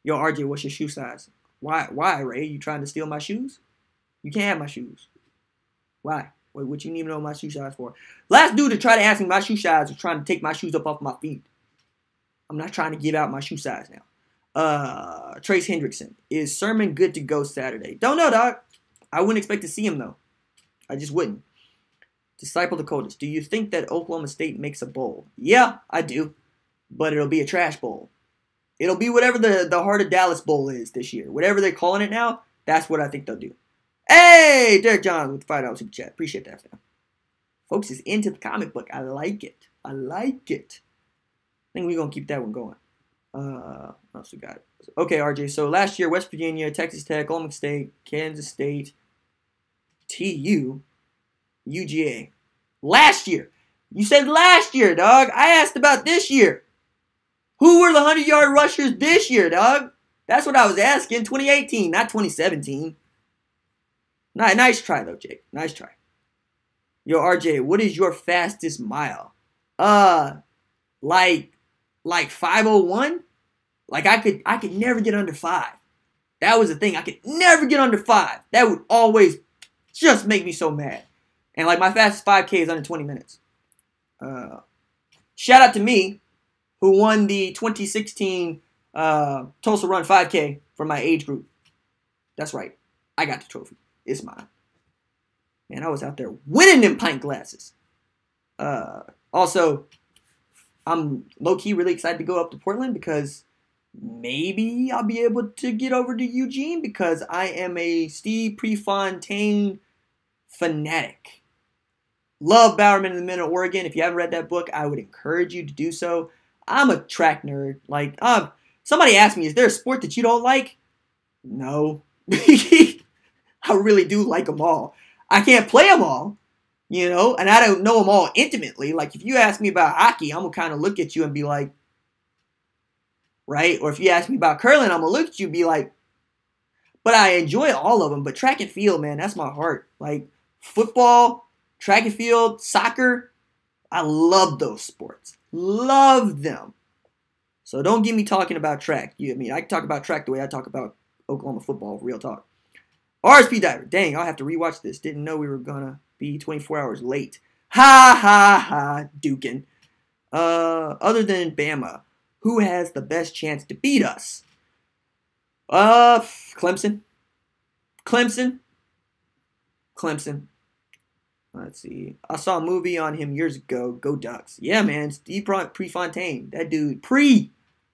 S1: Yo, RJ, what's your shoe size? Why, Ray? You trying to steal my shoes? You can't have my shoes. Why? What you need to know my shoe size for? Last dude to try to ask me my shoe size was trying to take my shoes up off my feet. I'm not trying to give out my shoe size now. Trace Hendrickson. Is Sermon good to go Saturday? Don't know, dog. I wouldn't expect to see him, though. I just wouldn't. Disciple Dakotas. Do you think that Oklahoma State makes a bowl? Yeah, I do. But it'll be a trash bowl. It'll be whatever the Heart of Dallas Bowl is this year. Whatever they're calling it now, that's what I think they'll do. Hey, Derek John with the $5 super chat. Appreciate that, fam. Folks is into the comic book. I like it. I like it. I think we're going to keep that one going. What else we got? Okay, RJ. So last year, West Virginia, Texas Tech, Oklahoma State, Kansas State, TU, UGA. Last year. You said last year, dog. I asked about this year. Who were the 100-yard rushers this year, dog? That's what I was asking. 2018, not 2017. Nice try, though, Jake. Nice try. Yo, RJ, what is your fastest mile? Like 5:01? Like I could never get under 5. That was the thing. I could never get under 5. That would always just make me so mad. And like my fastest 5K is under 20 minutes. Shout out to me, who won the 2016 Tulsa Run 5K for my age group. That's right. I got the trophy. It's mine. Man, I was out there winning them pint glasses. Also, I'm low-key really excited to go up to Portland because maybe I'll be able to get over to Eugene because I am a Steve Prefontaine fanatic. Love Bowerman in the Middle of Oregon. If you haven't read that book, I would encourage you to do so. I'm a track nerd. Like, somebody asked me, is there a sport that you don't like? No. I really do like them all. I can't play them all, you know, and I don't know them all intimately. Like, if you ask me about hockey, I'm going to kind of look at you and be like, right? Or if you ask me about curling, I'm going to look at you and be like, but I enjoy all of them. But track and field, man, that's my heart. Like, football, track and field, soccer, I love those sports. Love them. So don't get me talking about track. I mean, I can talk about track the way I talk about Oklahoma football, real talk. RSP Diver. Dang, I'll have to rewatch this. Didn't know we were going to be 24 hours late. Ha, ha, ha, Dukin. Other than Bama, who has the best chance to beat us? Clemson. Clemson. Let's see. I saw a movie on him years ago. Go Ducks. Yeah, man. Steve Prefontaine. That dude. Pre's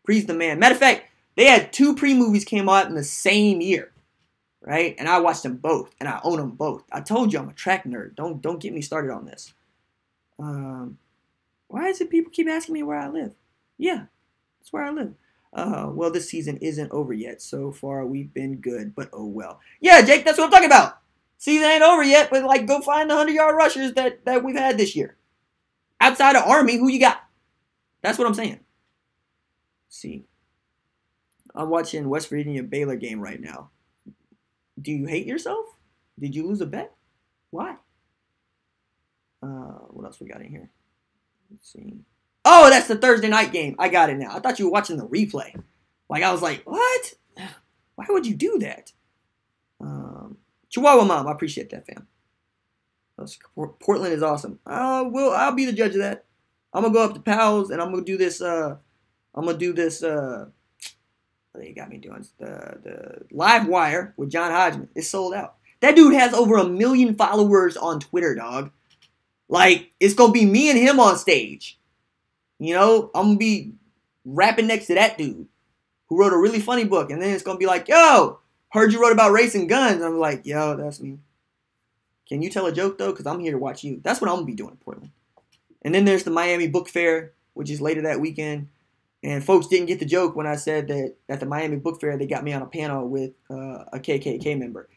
S1: the man. Matter of fact, they had 2 pre-movies came out in the same year. Right? And I watched them both. And I own them both. I told you I'm a track nerd. Don't get me started on this. Why is it people keep asking me where I live? Yeah. That's where I live. Well, this season isn't over yet. So far, we've been good. But oh well. Yeah, Jake, that's what I'm talking about. Season ain't over yet, but like go find the 100-yard rushers that we've had this year. Outside of Army, who you got? That's what I'm saying. Let's see. I'm watching West Virginia Baylor game right now. Do you hate yourself? Did you lose a bet? Why? What else we got in here? Let's see. Oh, that's the Thursday night game. I got it now. I thought you were watching the replay. Like I was like, what? Why would you do that? Chihuahua Mom, I appreciate that, fam. Portland is awesome. I'll be the judge of that. I'm gonna go up to Powell's and I'm gonna do this. they got me doing the Live Wire with John Hodgman. It's sold out. That dude has over 1 million followers on Twitter, dog. Like, it's going to be me and him on stage. You know, I'm going to be rapping next to that dude who wrote a really funny book. And then it's going to be like, yo, heard you wrote about race and guns. I'm like, yo, that's me. Can you tell a joke, though? Because I'm here to watch you. That's what I'm going to be doing in Portland. And then there's the Miami Book Fair, which is later that weekend. And folks didn't get the joke when I said that at the Miami Book Fair, they got me on a panel with a KKK member.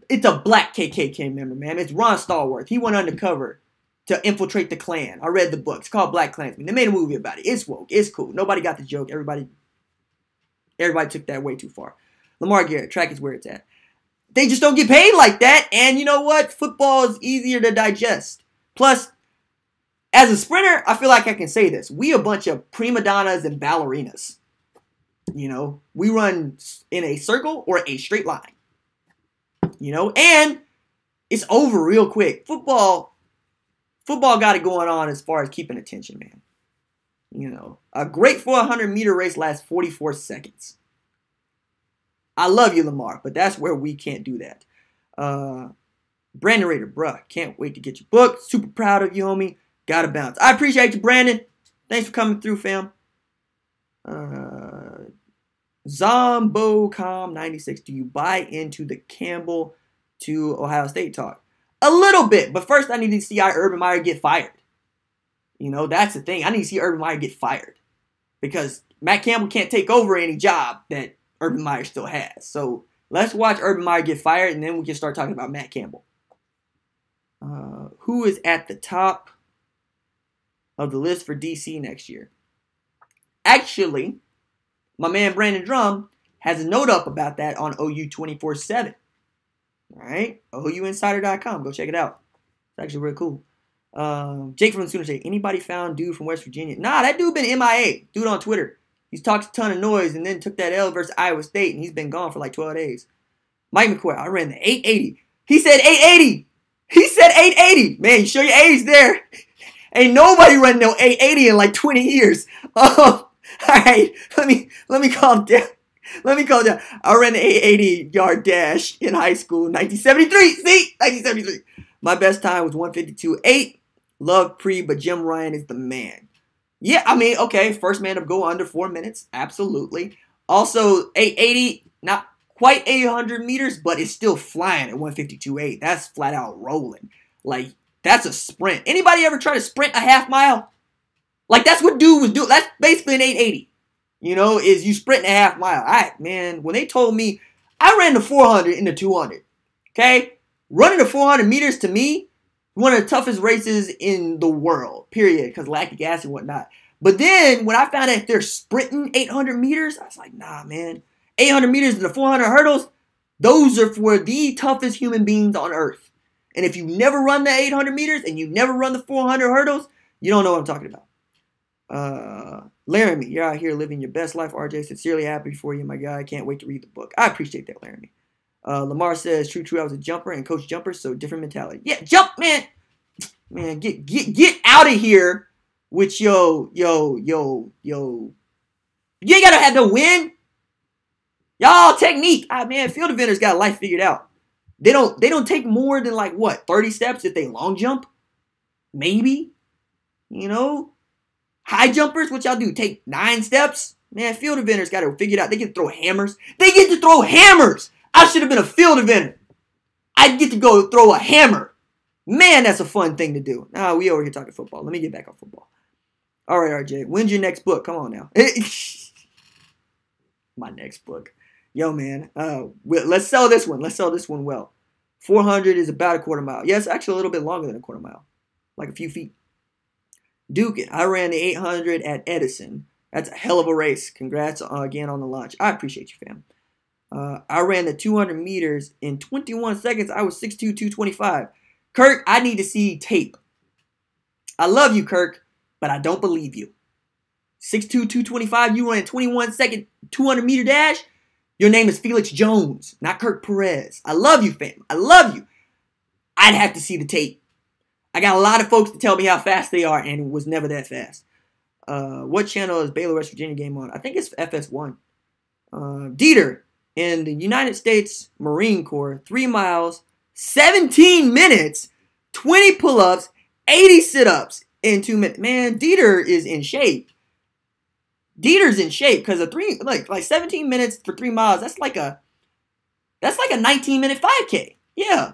S1: It's a black KKK member, man. It's Ron Stallworth. He went undercover to infiltrate the Klan. I read the book. It's called Black Klansman. They made a movie about it. It's woke. It's cool. Nobody got the joke. Everybody took that way too far. Lamar Garrett, track is where it's at. They just don't get paid like that. And you know what? Football is easier to digest. Plus, as a sprinter, I feel like I can say this. We a bunch of prima donnas and ballerinas. You know, we run in a circle or a straight line. You know, and it's over real quick. Football got it going on as far as keeping attention, man. You know, a great 400-meter race lasts 44 seconds. I love you, Lamar, but that's where we can't do that. Brandon Rader, bruh, can't wait to get your book. Super proud of you, homie. Gotta bounce. I appreciate you, Brandon. Thanks for coming through, fam. ZomboCom96, do you buy into the Campbell to Ohio State talk? A little bit, but first I need to see Urban Meyer get fired. You know, that's the thing. I need to see Urban Meyer get fired because Matt Campbell can't take over any job that Urban Meyer still has. So let's watch Urban Meyer get fired, and then we can start talking about Matt Campbell. Who is at the top of the list for DC next year? Actually, my man Brandon Drum has a note up about that on OU 24/7. All right, OUinsider.com. Go check it out. It's actually really cool. Jake from the Sooner State. Anybody found dude from West Virginia? Nah, that dude been MIA. Dude on Twitter. He's talked a ton of noise and then took that L versus Iowa State, and he's been gone for like 12 days. Mike McCoy. I ran the 880. He said 880. He said 880. Man, you show your age there. Ain't nobody running no 880 in like 20 years. All right, let me calm down. Let me calm down. I ran the 880-yard dash in high school, 1973. See, 1973. My best time was 152.8. Love Pre, but Jim Ryan is the man. Yeah, I mean, okay, first man to go under 4 minutes, absolutely. Also, 880, not quite 800 meters, but it's still flying at 152.8. That's flat out rolling. Like, that's a sprint. Anybody ever try to sprint a half mile? Like, that's what dude was doing. That's basically an 880. You know, is you sprint a half mile. Man, when they told me, I ran the 400 in the 200. Okay? Running the 400 meters to me, one of the toughest races in the world, period, because lactic acid and whatnot. But then, when I found out they're sprinting 800 meters, I was like, nah, man. 800 meters and the 400 hurdles, those are for the toughest human beings on earth. And if you never run the 800 meters and you never run the 400 hurdles, you don't know what I'm talking about. Laramie, you're out here living your best life, RJ. Sincerely happy for you, my guy. I can't wait to read the book. I appreciate that, Laramie. Lamar says, true, I was a jumper and coach jumpers, so different mentality. Yeah, jump, man. Man, get out of here with yo. You ain't gotta have no win. Y'all technique. Man, field eventers got life figured out. They don't take more than like what, 30 steps if they long jump? Maybe. You know? High jumpers, what y'all do? Take 9 steps? Man, field eventers got to figure it out. They get to throw hammers. They get to throw hammers! I should have been a field eventer. I'd get to go throw a hammer. Man, that's a fun thing to do. Nah, we over here talking football. Let me get back on football. All right, RJ. When's your next book? Come on now. My next book. Yo, man. Let's sell this one. Let's sell this one well. 400 is about a quarter mile. Yes, actually a little bit longer than a quarter mile. Like a few feet. Duke it. I ran the 800 at Edison. That's a hell of a race. Congrats again on the launch. I appreciate you, fam. I ran the 200 meters in 21 seconds. I was 6'2", 225. Kirk, I need to see tape. I love you, Kirk, but I don't believe you. 6'2", 225, you ran a 21-second 200-meter dash? Your name is Felix Jones, not Kirk Perez. I love you, fam. I love you. I'd have to see the tape. I got a lot of folks to tell me how fast they are, and it was never that fast. What channel is Baylor West Virginia game on? I think it's FS1. Dieter in the United States Marine Corps, 3 miles, 17 minutes, 20 pull-ups, 80 sit-ups in 2 minutes. Man, Dieter is in shape. Dieter's in shape because 17 minutes for 3 miles. That's like a 19-minute 5K. Yeah.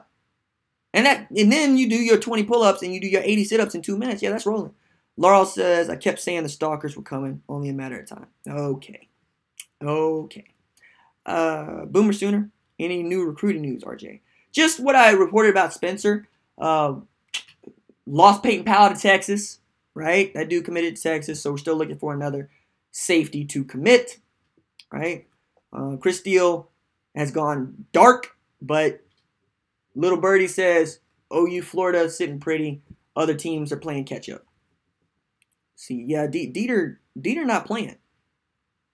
S1: And then you do your 20 pull-ups and you do your 80 sit-ups in 2 minutes. Yeah, that's rolling. Laurel says, I kept saying the stalkers were coming. Only a matter of time. Okay. Boomer Sooner, any new recruiting news, RJ? Just what I reported about Spencer. Lost Peyton Powell to Texas, right? That dude committed to Texas, so we're still looking for another safety to commit, right? Chris Steele has gone dark, but Little Birdie says, OU Florida sitting pretty. Other teams are playing catch up. See, yeah, Dieter not playing.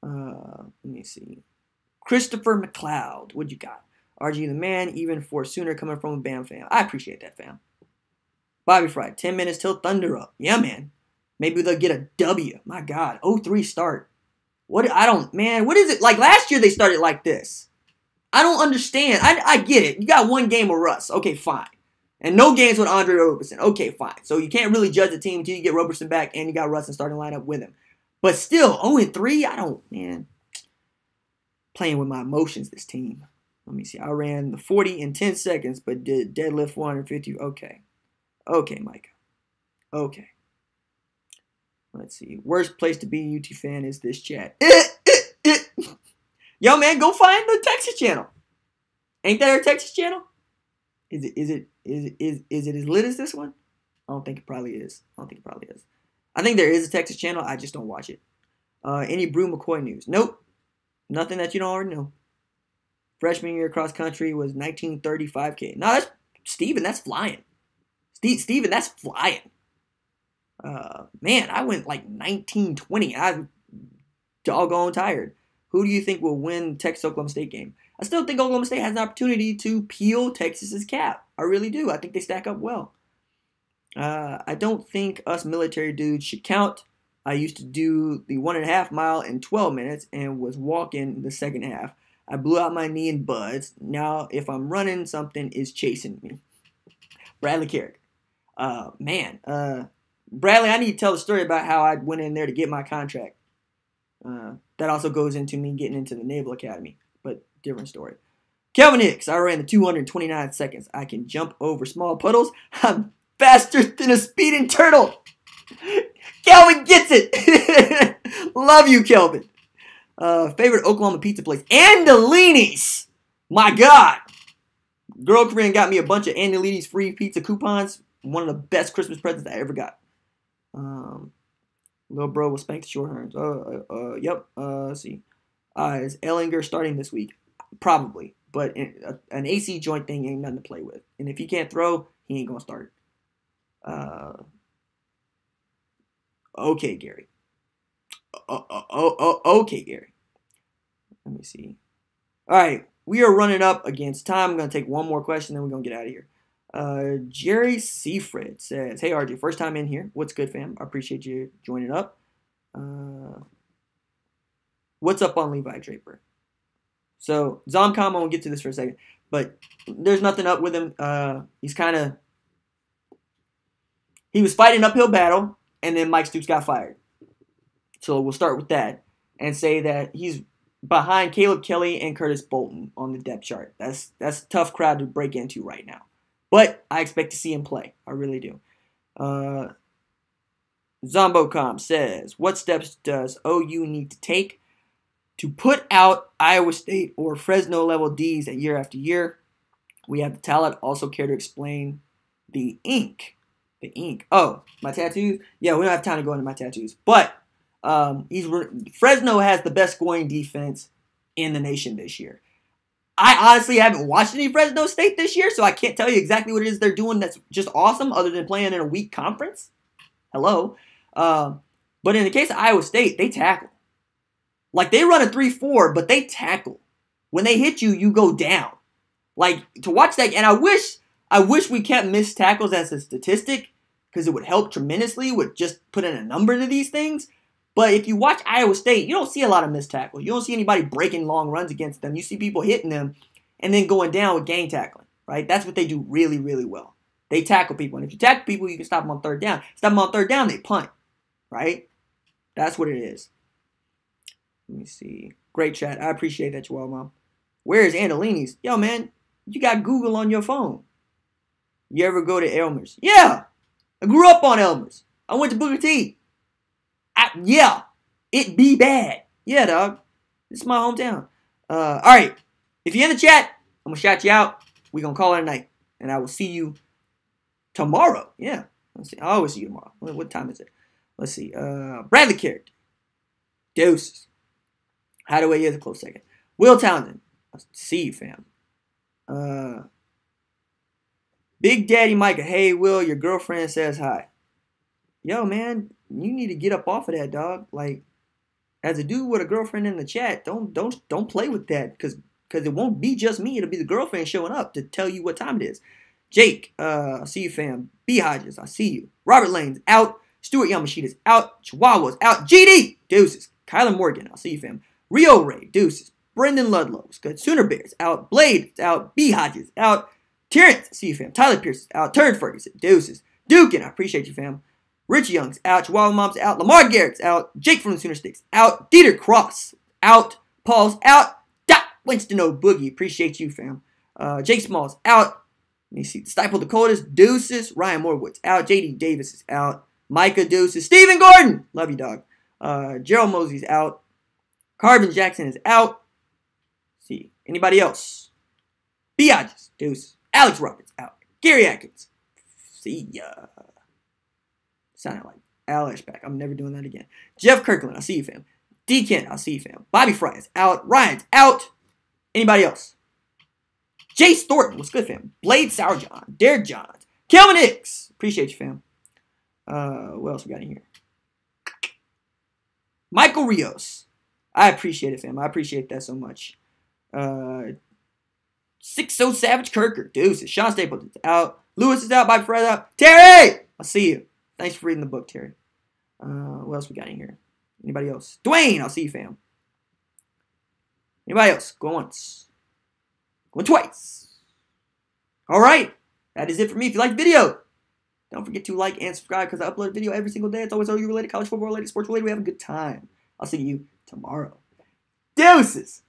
S1: Let me see. Christopher McLeod, what you got? RG the man, even for Sooner coming from a BAM fan. I appreciate that, fam. Bobby Fry, 10 minutes till Thunder up. Yeah, man. Maybe they'll get a W. My God, 0-3 start. What is it? Like last year they started like this. I don't understand. I get it. You got one game with Russ. Okay, fine. And no games with Andre Roberson. Okay, fine. So you can't really judge the team until you get Roberson back and you got Russ in starting lineup with him. But still, 0-3, man. Playing with my emotions, this team. Let me see. I ran the 40 in 10 seconds, but did deadlift 450. Okay. Okay, Micah. Okay. Let's see. Worst place to be a UT fan is this chat. Yo, man, go find the Texas channel. Ain't that our Texas channel? Is it as lit as this one? I don't think it probably is. I think there is a Texas channel. I just don't watch it. Any Brew McCoy news? Nope. Nothing that you don't already know. Freshman year cross country was 1935K. No, that's Steven. That's flying. Steven, that's flying. Man, I went like 1920. I'm doggone tired. Who do you think will win Texas-Oklahoma State game? I still think Oklahoma State has an opportunity to peel Texas's cap. I really do. I think they stack up well. I don't think us military dudes should count. I used to do the 1.5 mile in 12 minutes and was walking the second half. I blew out my knee in buds. Now, if I'm running, something is chasing me. Bradley Carrick. Bradley, I need to tell the story about how I went in there to get my contract. That also goes into me getting into the Naval Academy, but different story. Kelvin Hicks, I ran the 229 seconds. I can jump over small puddles. I'm faster than a speeding turtle. Kelvin gets it. Love you, Kelvin. Favorite Oklahoma pizza place? Andolini's. My God. Girl Korean got me a bunch of Andolini's free pizza coupons. One of the best Christmas presents I ever got. Little bro will spank the Shorthorns. Yep. Let's see. Is Ellinger starting this week? Probably. But an AC joint thing ain't nothing to play with. And if he can't throw, he ain't going to start. Okay, Gary. Okay, Gary. Let me see. All right. We are running up against time. I'm going to take one more question, then we're going to get out of here. Jerry Seafred says, hey, RJ, first time in here. What's good, fam? I appreciate you joining up. What's up on Levi Draper? So, Zomcom, we'll get to this for a second. But there's nothing up with him. He was fighting an uphill battle, and then Mike Stoops got fired. So we'll start with that and say that he's behind Caleb Kelly and Curtis Bolton on the depth chart. That's a tough crowd to break into right now. But I expect to see him play. I really do. ZomboCom says, what steps does OU need to take to put out Iowa State or Fresno level Ds at year after year? We have the talent. Also care to explain the ink. The ink. Oh, my tattoos? Yeah, we don't have time to go into my tattoos. But Fresno has the best scoring defense in the nation this year. I honestly haven't watched any Fresno State this year, so I can't tell you exactly what it is they're doing that's just awesome other than playing in a weak conference. Hello. But in the case of Iowa State, they tackle. Like, they run a 3-4, but they tackle. When they hit you, you go down. Like, to watch that, and I wish we kept missed tackles as a statistic, because it would help tremendously with just putting a number to these things. But if you watch Iowa State, you don't see a lot of missed tackles. You don't see anybody breaking long runs against them. You see people hitting them and then going down with gang tackling, right? That's what they do really, really well. They tackle people. And if you tackle people, you can stop them on third down. Stop them on third down, they punt, right? That's what it is. Let me see. Great chat. I appreciate that, Joelle, Mom. Where is Andolini's? Yo, man, you got Google on your phone. You ever go to Elmer's? Yeah. I grew up on Elmer's. I went to Booker T. Yeah. It be bad. Yeah, dog. This is my hometown. All right. If you're in the chat, I'm going to shout you out. We're going to call it a night. And I will see you tomorrow. Yeah. Let's see. I always see you tomorrow. What time is it? Let's see. Bradley character. Deuces. Hideaway is a close second. Will Townsend. I see you, fam. Big Daddy Micah. Hey, Will, your girlfriend says hi. Yo, man, you need to get up off of that, dog. Like, as a dude with a girlfriend in the chat, don't play with that, because it won't be just me. It'll be the girlfriend showing up to tell you what time it is. Jake, I see you, fam. B. Hodges, I see you. Robert Lane's out. Stuart Yamashita's out. Chihuahua's out. GD, deuces. Kyler Morgan, I see you, fam. Rio Ray, deuces. Brendan Ludlow's good. Sooner Bears out. Blade out. B. Hodges out. Terrence, I see you, fam. Tyler Pierce out. Turd Ferguson, deuces. Dukin, I appreciate you, fam. Rich Young's out. Chihuahua Mom's out. Lamar Garrett's out. Jake from the Sooner Sticks out. Dieter Cross out. Paul's out. Winston O. Boogie, appreciate you, fam. Jake Small's out. Let me see. Stiple Dakota's deuces. Ryan Morewood's out. JD Davis is out. Micah deuces. Steven Gordon, love you, dog. Gerald Mosey's out. Carvin Jackson is out. Let's see. Anybody else? Biages, deuces. Alex Roberts out. Gary Atkins. See ya. Sounded like Al Ashback. I'm never doing that again. Jeff Kirkland, I see you, fam. D. Kent, I see you, fam. Bobby Fry is out. Ryan's out. Anybody else? Jace Thornton, what's good, fam? Blade Sourjohn. Derek Johns. Kelvin Hicks. Appreciate you, fam. What else we got in here? Michael Rios. I appreciate it, fam. I appreciate that so much. 6-0 Savage Kirker. Deuces. Sean Stapleton's out. Lewis is out. Bobby Fry's out. Terry! I see you. Thanks for reading the book, Terry. What else we got in here? Anybody else? Dwayne, I'll see you, fam. Anybody else? Go once. Go twice. All right. That is it for me. If you like the video, don't forget to like and subscribe, because I upload a video every single day. It's always OU related, college football related, sports related. We have a good time. I'll see you tomorrow. Deuces.